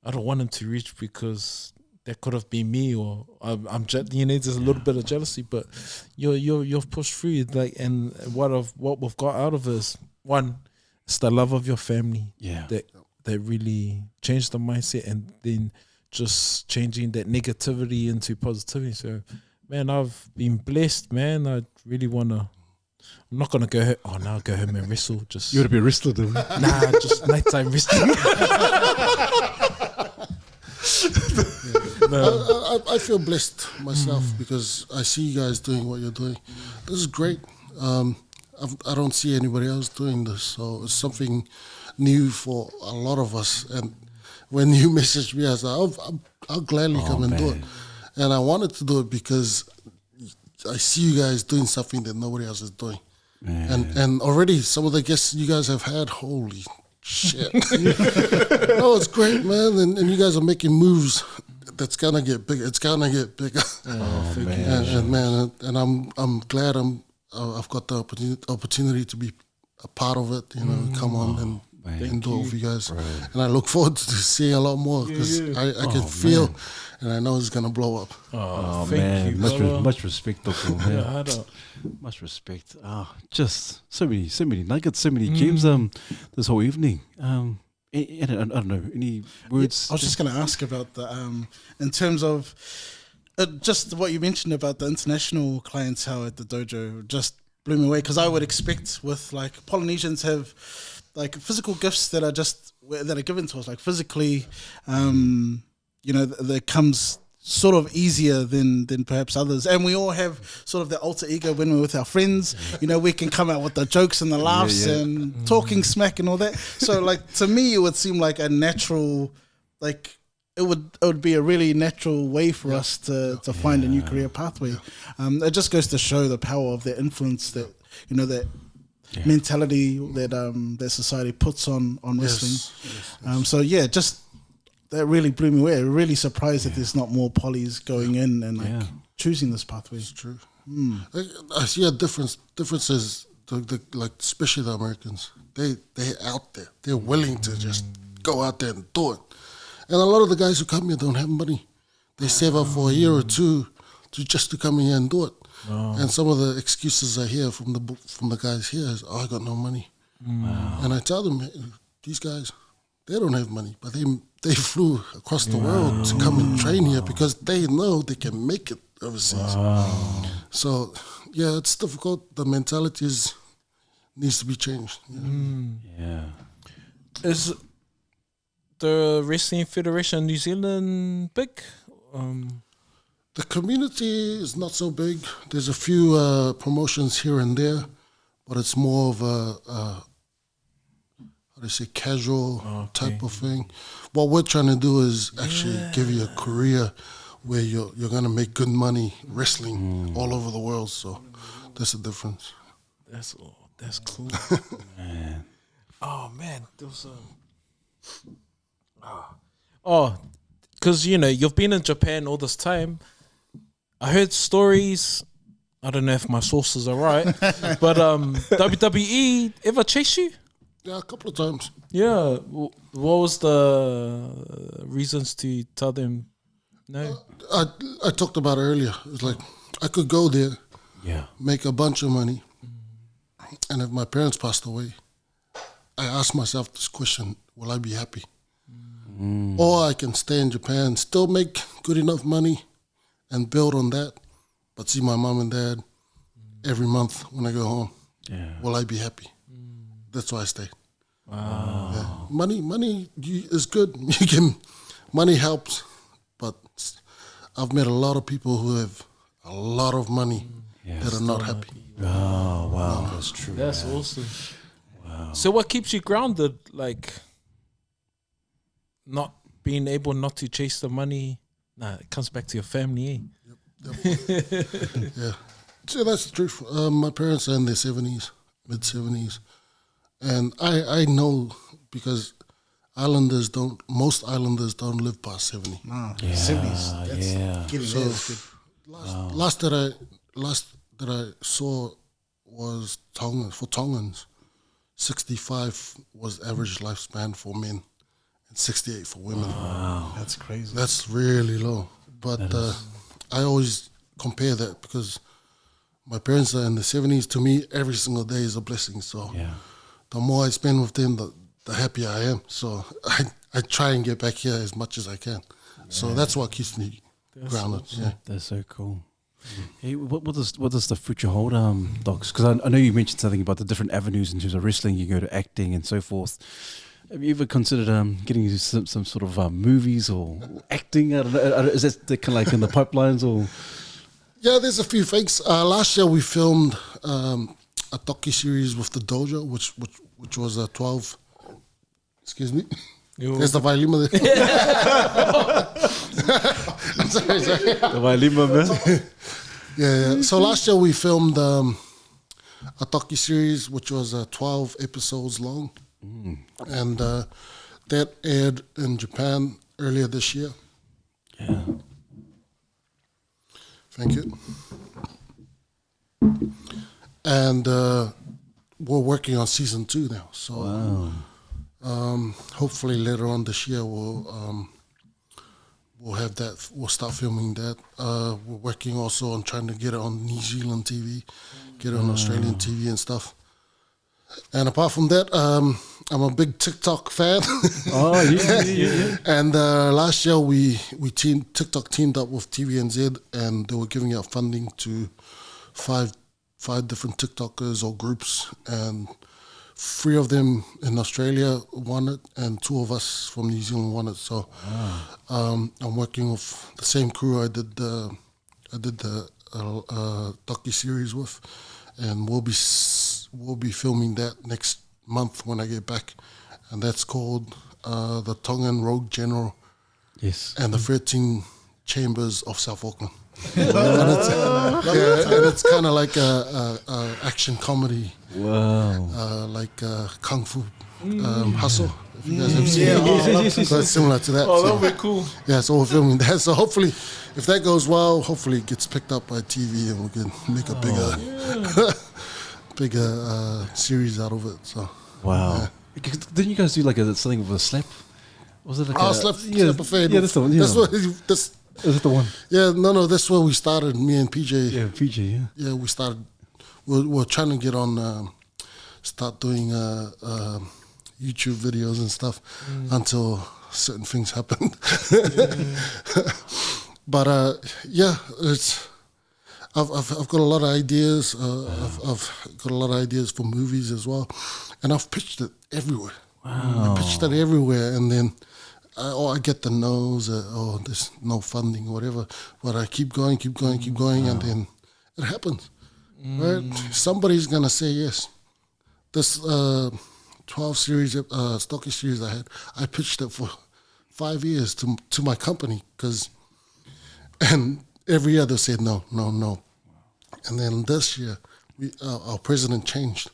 I don't want him to reach because that could have been me, or there's a little bit of jealousy, but you've pushed through, like, and what we've got out of it is, one, it's the love of your family, that really changed the mindset, and then just changing that negativity into positivity. So, man, I've been blessed, man. I really wanna. I'm not gonna go home and wrestle. Just You would be a wrestler, though. nah, just nighttime wrestling. I feel blessed myself because I see you guys doing what you're doing. This is great. I don't see anybody else doing this, so it's something new for a lot of us. And when you messaged me, I was like, I'll gladly come and do it. And I wanted to do it because I see you guys doing something that nobody else is doing. And already some of the guests you guys have had, holy shit. No, it's great, man. And you guys are making moves that's gonna get bigger. It's gonna get bigger. And I'm glad I've got the opportunity to be a part of it. Come on and do it for you guys. Bro. And I look forward to seeing a lot more because I can feel and I know it's gonna blow up. Oh, thank man, you, much respect, Toko, man. Yeah, I don't. Much respect. Just so many nuggets, so many gems. This whole evening. And I don't know, any words. I was just going to ask about the in terms of just what you mentioned about the international clientele at the dojo. Just blew me away because I would expect with like Polynesians have like physical gifts that are given to us, like physically, that comes sort of easier than perhaps others, and we all have sort of the alter ego when we're with our friends. We can come out with the jokes and the laughs and talking smack and all that. So like to me, it would seem like a natural, like it would be a really natural way for us to find a new career pathway. It just goes to show the power of the influence that that mentality that society puts on wrestling. Just. That really blew me away. I'm really surprised that there's not more polys going in and choosing this pathway. It's true. I see a differences. Like especially the Americans, they're out there. They're willing to just go out there and do it. And a lot of the guys who come here don't have money. They save up for a year or two to come here and do it. And some of the excuses I hear from the guys here is, I got no money. And I tell them, hey, these guys, they don't have money, but they flew across the world to come and train here because they know they can make it overseas. So, it's difficult. The mentality needs to be changed. Is the Wrestling Federation New Zealand big? The community is not so big. There's a few promotions here and there, but it's more of a casual type of thing. What we're trying to do is actually give you a career where you're gonna make good money wrestling all over the world. So that's the difference. That's cool. Man. Oh man, there was because you've been in Japan all this time. I heard stories. I don't know if my sources are right, but WWE ever chase you? Yeah, a couple of times. Yeah. What was the reasons to tell them no? I talked about it earlier. It's like I could go there, make a bunch of money, and if my parents passed away, I asked myself this question, will I be happy? Or I can stay in Japan, still make good enough money and build on that, but see my mom and dad every month when I go home. Will I be happy? That's why I stayed. Wow. Money is good. Money helps, but I've met a lot of people who have a lot of money that are not happy. Oh, wow. That's true. That's awesome. Wow. So what keeps you grounded? Like not being able not to chase the money? Nah, it comes back to your family, eh? Yeah. So that's the truth. My parents are in their 70s, mid-70s. And I know because most islanders don't live past 70. No, 70s. That's getting So there is good. last that I saw was for Tongans. 65 was average lifespan for men and 68 for women. Wow. That's crazy. That's really low. But I always compare that because my parents are in the 70s. To me, every single day is a blessing. So the more I spend with them, the happier I am. So I try and get back here as much as I can. So that's what keeps me grounded. Awesome. That's so cool. Hey, what does the future hold, Toks? Because I know you mentioned something about the different avenues in terms of wrestling. You go to acting and so forth. Have you ever considered getting into some sort of movies or acting? I don't know, is that kind of like in the pipelines or? Yeah, there's a few things. Last year we filmed a docu-series with the dojo, which was a 12. Excuse me. There's the Vailima there. I'm sorry. The Vailima, man. Yeah. So last year we filmed a docu-series which was 12 episodes long. And that aired in Japan earlier this year. Yeah. Thank you. And we're working on season 2 now. So hopefully later on this year we'll have that. We'll start filming that. We're working also on trying to get it on New Zealand TV, get it on Australian TV and stuff. And apart from that, I'm a big TikTok fan. Oh, yeah. And last year TikTok teamed up with TVNZ, and they were giving out funding to five different TikTokers or groups, and 3 of them in Australia won it, and 2 of us from New Zealand won it. So I'm working with the same crew I did the docu-series with, and we'll be filming that next month when I get back, and that's called the Tongan Rogue General and the 13 Chambers of South Auckland. And it's kind of like a action comedy. Wow. Like Kung Fu Hustle. If you guys have seen it. So it's similar to that. Oh, that'll be cool. Yeah, so we're filming that. So hopefully, if that goes well, hopefully it gets picked up by TV and we can make a bigger series out of it. So wow. Didn't you guys do like something with a slap? Was it like slap a fade. Yeah, that's the one. Yeah. Is it the one? Yeah, no, that's where we started, me and PJ. Yeah, PJ, yeah. Yeah, we started, we're trying to get on, start doing YouTube videos and stuff until certain things happened. But I've got a lot of ideas. I've got a lot of ideas for movies as well, and I've pitched it everywhere. Wow. I pitched it everywhere, and then I get the no's. There's no funding, whatever. But I keep going, and then it happens. Right? Somebody's gonna say yes. This 12 series, stocky series I pitched it for 5 years to my company and every year they said no. And then this year, our president changed.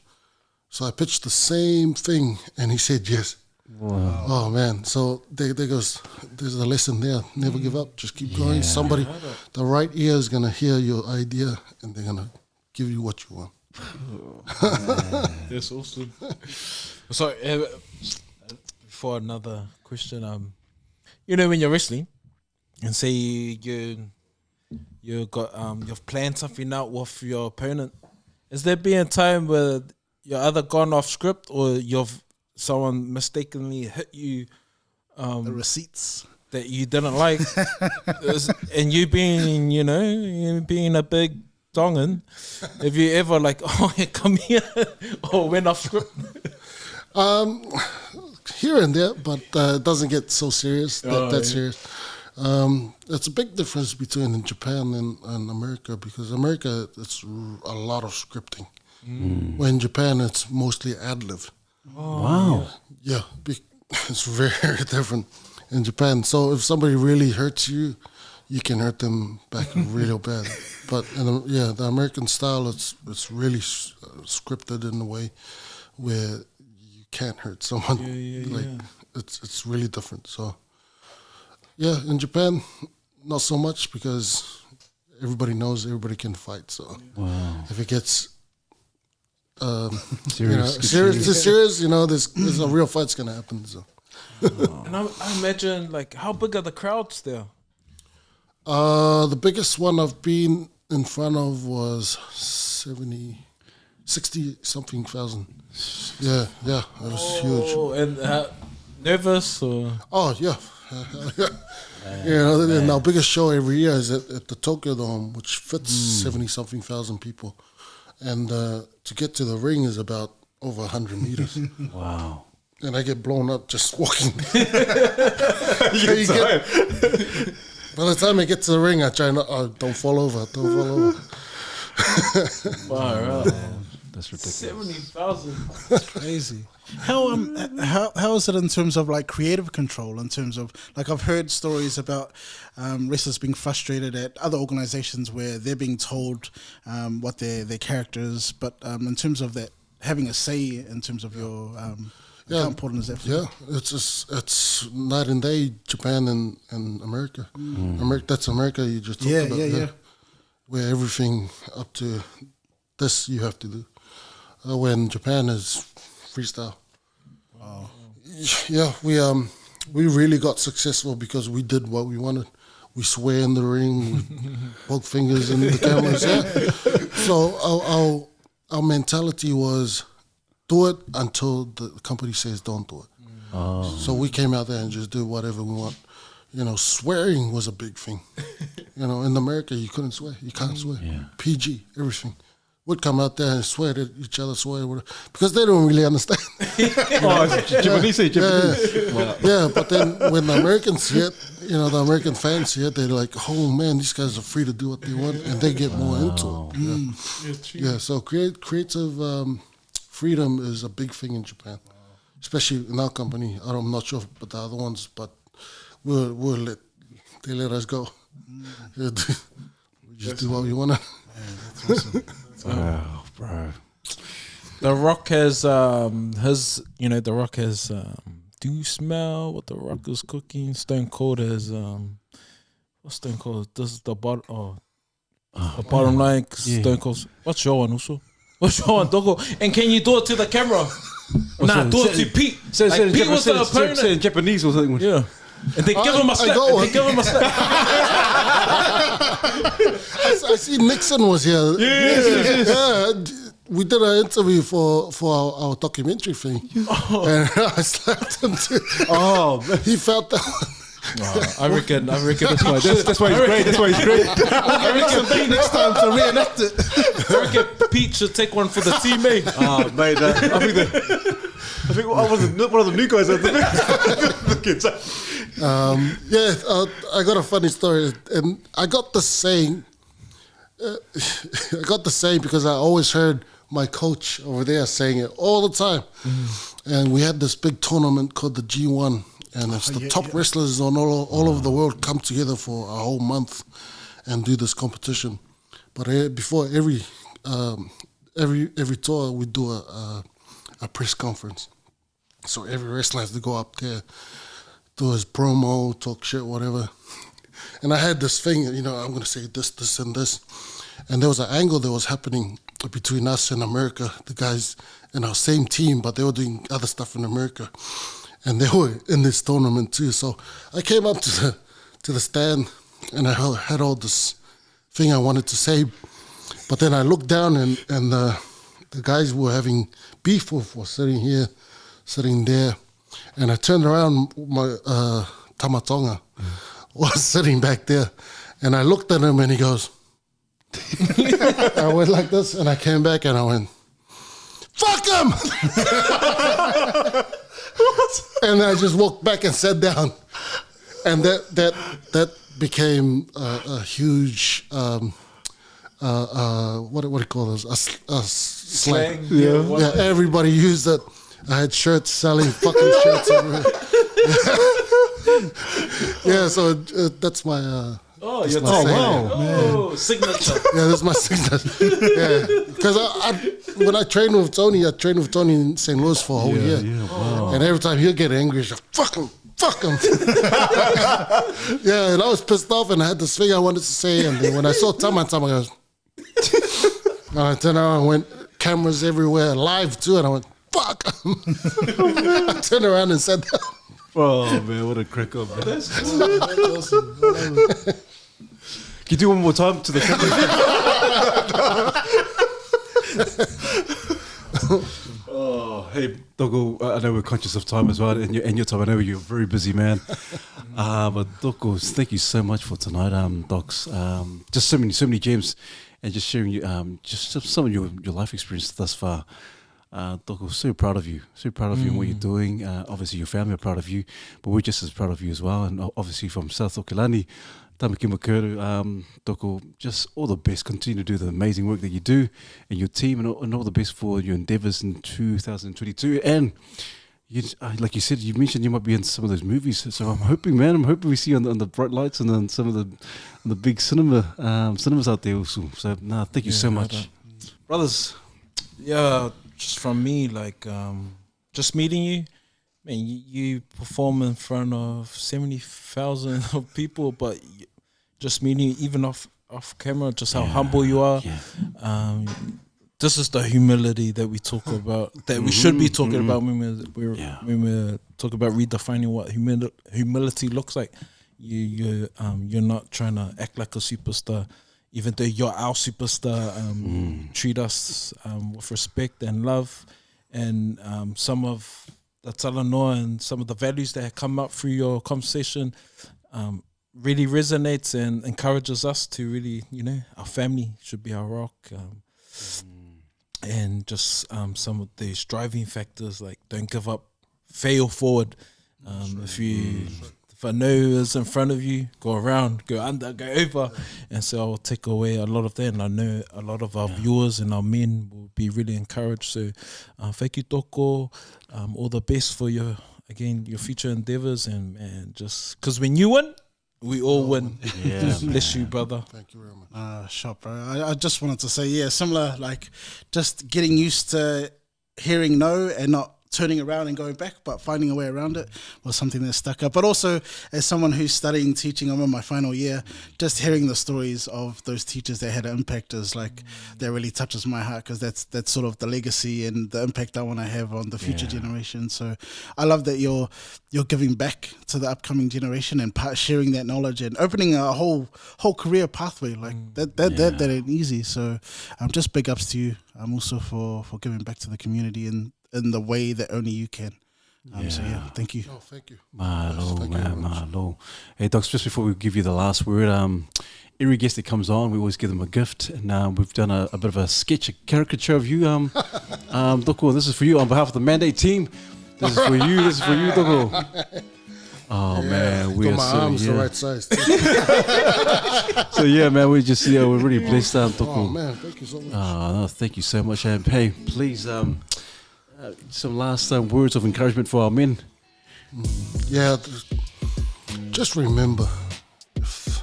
So I pitched the same thing, and he said yes. Wow. Oh, man. So there goes, there's a lesson there. Never give up. Just keep going. Somebody, the right ear is going to hear your idea, and they're going to give you what you want. That's awesome. So, for another question, when you're wrestling, and say you've planned something out with your opponent, has there been a time where you're either gone off script or someone mistakenly hit you the receipts that you didn't like, and you being a big Tongan, have you ever come here or went off script? Here and there, but it doesn't get so serious. That serious. It's a big difference between Japan and America, because America, it's a lot of scripting. When in Japan, it's mostly ad-lib. Wow. Yeah, it's very different in Japan. So if somebody really hurts you, you can hurt them back real bad. But the American style, it's really scripted in a way where you can't hurt someone. It's really different. So yeah, in Japan, not so much, because everybody knows everybody can fight. So if it gets serious, there's a real fight's gonna happen. So. And I imagine, like, how big are the crowds there? The biggest one I've been in front of was 60 something thousand. Yeah, it was huge. And nervous or? Oh yeah. And our biggest show every year is at the Tokyo Dome, which fits 70 something thousand people, and to get to the ring is about over 100 meters. Wow. And I get blown up just walking. By the time I get to the ring, I try not. Don't fall over. Wow, That's ridiculous. 70,000. Crazy. How is it in terms of like creative control? In terms of, like, I've heard stories about wrestlers being frustrated at other organizations where they're being told what their character is, but in terms of that, having a say in terms of your how important is that for you? Yeah, it's night and day, Japan and America. That's America you just talked about. Yeah. Where everything up to this you have to do. When Japan is freestyle. Wow. Yeah, we really got successful because we did what we wanted. We swear in the ring, we poke fingers in the cameras. Yeah. So our mentality was, do it until the company says don't do it. So we came out there and just do whatever we want. Swearing was a big thing. In America, you couldn't swear. You can't swear. Yeah. PG, everything. We'd come out there and swear at each other, because they don't really understand. Japanese. Yeah, but then when the Americans hear it, the American fans hear it, they're like, oh man, these guys are free to do what they want, and they get more into it. Yeah, so creative freedom is a big thing in Japan, especially in our company. I'm not sure about the other ones, but they let us go. We just do what we want to. That's awesome. Wow, bro. The Rock has The Rock has do you smell what The Rock is cooking? Stone Cold has what's Stone Cold? This is the bottom the bottom line. Stone Cold. What's your one also? What's your one, Dogo? And can you do it to the camera? Do it to Pete. Pete was the opponent. Say in Japanese or something. Yeah. And they give him a slap. I see Nixon was here. Yeah. We did an interview for our documentary thing, and I slapped him too. He felt that one. I reckon that's why that's why he's great. That's why he's great. I reckon Pete next time to reenact it. I reckon Pete should take one for the team, mate. Mate, I think I was one of the new guys at the kids. I got a funny story, and I got the saying. Because I always heard my coach over there saying it all the time. And we had this big tournament called the G1, and it's the top wrestlers on all over the world come together for a whole month and do this competition. But before every tour, we do a press conference. So every wrestler has to go up there, do his promo, talk shit, whatever. And I had this thing, I'm going to say this, and this. And there was an angle that was happening between us and America, the guys in our same team, but they were doing other stuff in America. And they were in this tournament too. So I came up to the stand, and I had all this thing I wanted to say. But then I looked down, and the guys were having beef were sitting here, sitting there. And I turned around, my Tamatonga was sitting back there. And I looked at him, and he goes, I went like this, and I came back, and I went, fuck him! And I just walked back and sat down. and that became a huge what do you call this? A slang. Yeah, everybody used it. I had shirts selling fucking shirts everywhere. Yeah, so that's my. Your signature. Yeah, that's my signature. Yeah, because when I trained with Tony in St. Louis for a whole year. Yeah, wow. And every time he'll get angry, he's like, fuck him. Yeah, and I was pissed off, and I had this thing I wanted to say, and then when I saw Tama goes, and I turned around and went, cameras everywhere, live too, and I went, fuck him. I turned around and said that. Oh man, what a crack up, man. That's awesome. Can you do one more time to the camera? Oh, hey, Doko, I know we're conscious of time as well, and your time. I know you're a very busy man. But Doko, thank you so much for tonight, Docs. Just so many gems, and just sharing just some of your life experience thus far. Doko, so proud of you and what you're doing. Obviously, your family are proud of you, but we're just as proud of you as well. And obviously, from South Okilani, Tamaki Makuru, Doko, just all the best. Continue to do the amazing work that you do and your team, and all the best for your endeavours in 2022. And you, like you said, you mentioned you might be in some of those movies. So I'm hoping we see you on the bright lights and on some of the big cinemas out there also. So, thank you so much. Brothers. Yeah, just from me, like, just meeting you, man, you perform in front of 70,000 of people, but just meeting you, even off camera, just how humble you are. Yeah. This is the humility that we talk about, that we should be talking about when we're talking about redefining what humility looks like. You're not trying to act like a superstar. Even though you're our superstar, treat us with respect and love, and some of the talanoa and some of the values that have come up through your conversation really resonates and encourages us to really, our family should be our rock, and just some of the striving factors, like don't give up, fail forward. If I know who's in front of you, go around, go under, go over. And so I will take away a lot of that. And I know a lot of our viewers and our men will be really encouraged. So thank you, Toko. All the best for your future endeavours. And just because when you win, we all win. Yeah, bless you, brother. Thank you very much. Shot, bro. I just wanted to say, similar, like just getting used to hearing no and not turning around and going back, but finding a way around it was something that stuck up. But also, as someone who's studying teaching, I'm in my final year, just hearing the stories of those teachers that had an impact is like, that really touches my heart, because that's sort of the legacy and the impact I want to have on the future generation. So I love that you're giving back to the upcoming generation and sharing that knowledge and opening a whole career pathway. Like that ain't easy. So just big ups to you. Also for giving back to the community in the way that only you can. So thank you. Oh, thank you. Mahalo. Hey, Docs, just before we give you the last word, every guest that comes on, we always give them a gift, and we've done a bit of a sketch, a caricature of you. Doko, this is for you on behalf of the Mandate team. This is for you. Doko. Oh man, we got are my arms the right size. So man, we're really blessed. Doko. Oh man, thank you so much. No, thank you so much. And hey, please, some last words of encouragement for our men. Just remember, if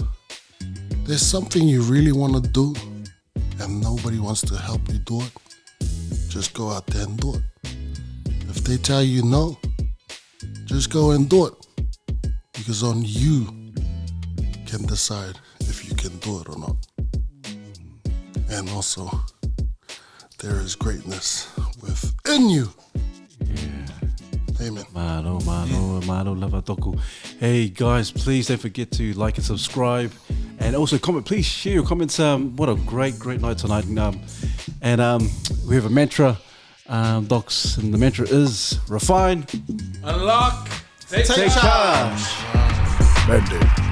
there's something you really want to do and nobody wants to help you do it, just go out there and do it. If they tell you no, just go and do it, because only you can decide if you can do it or not. And also, there is greatness within you. Amen. Malo, lava Toko. Hey guys, please don't forget to like and subscribe, and also comment. Please share your comments. What a great night tonight. And we have a mantra, Docs, and the mantra is refine, unlock, take charge. Mandate.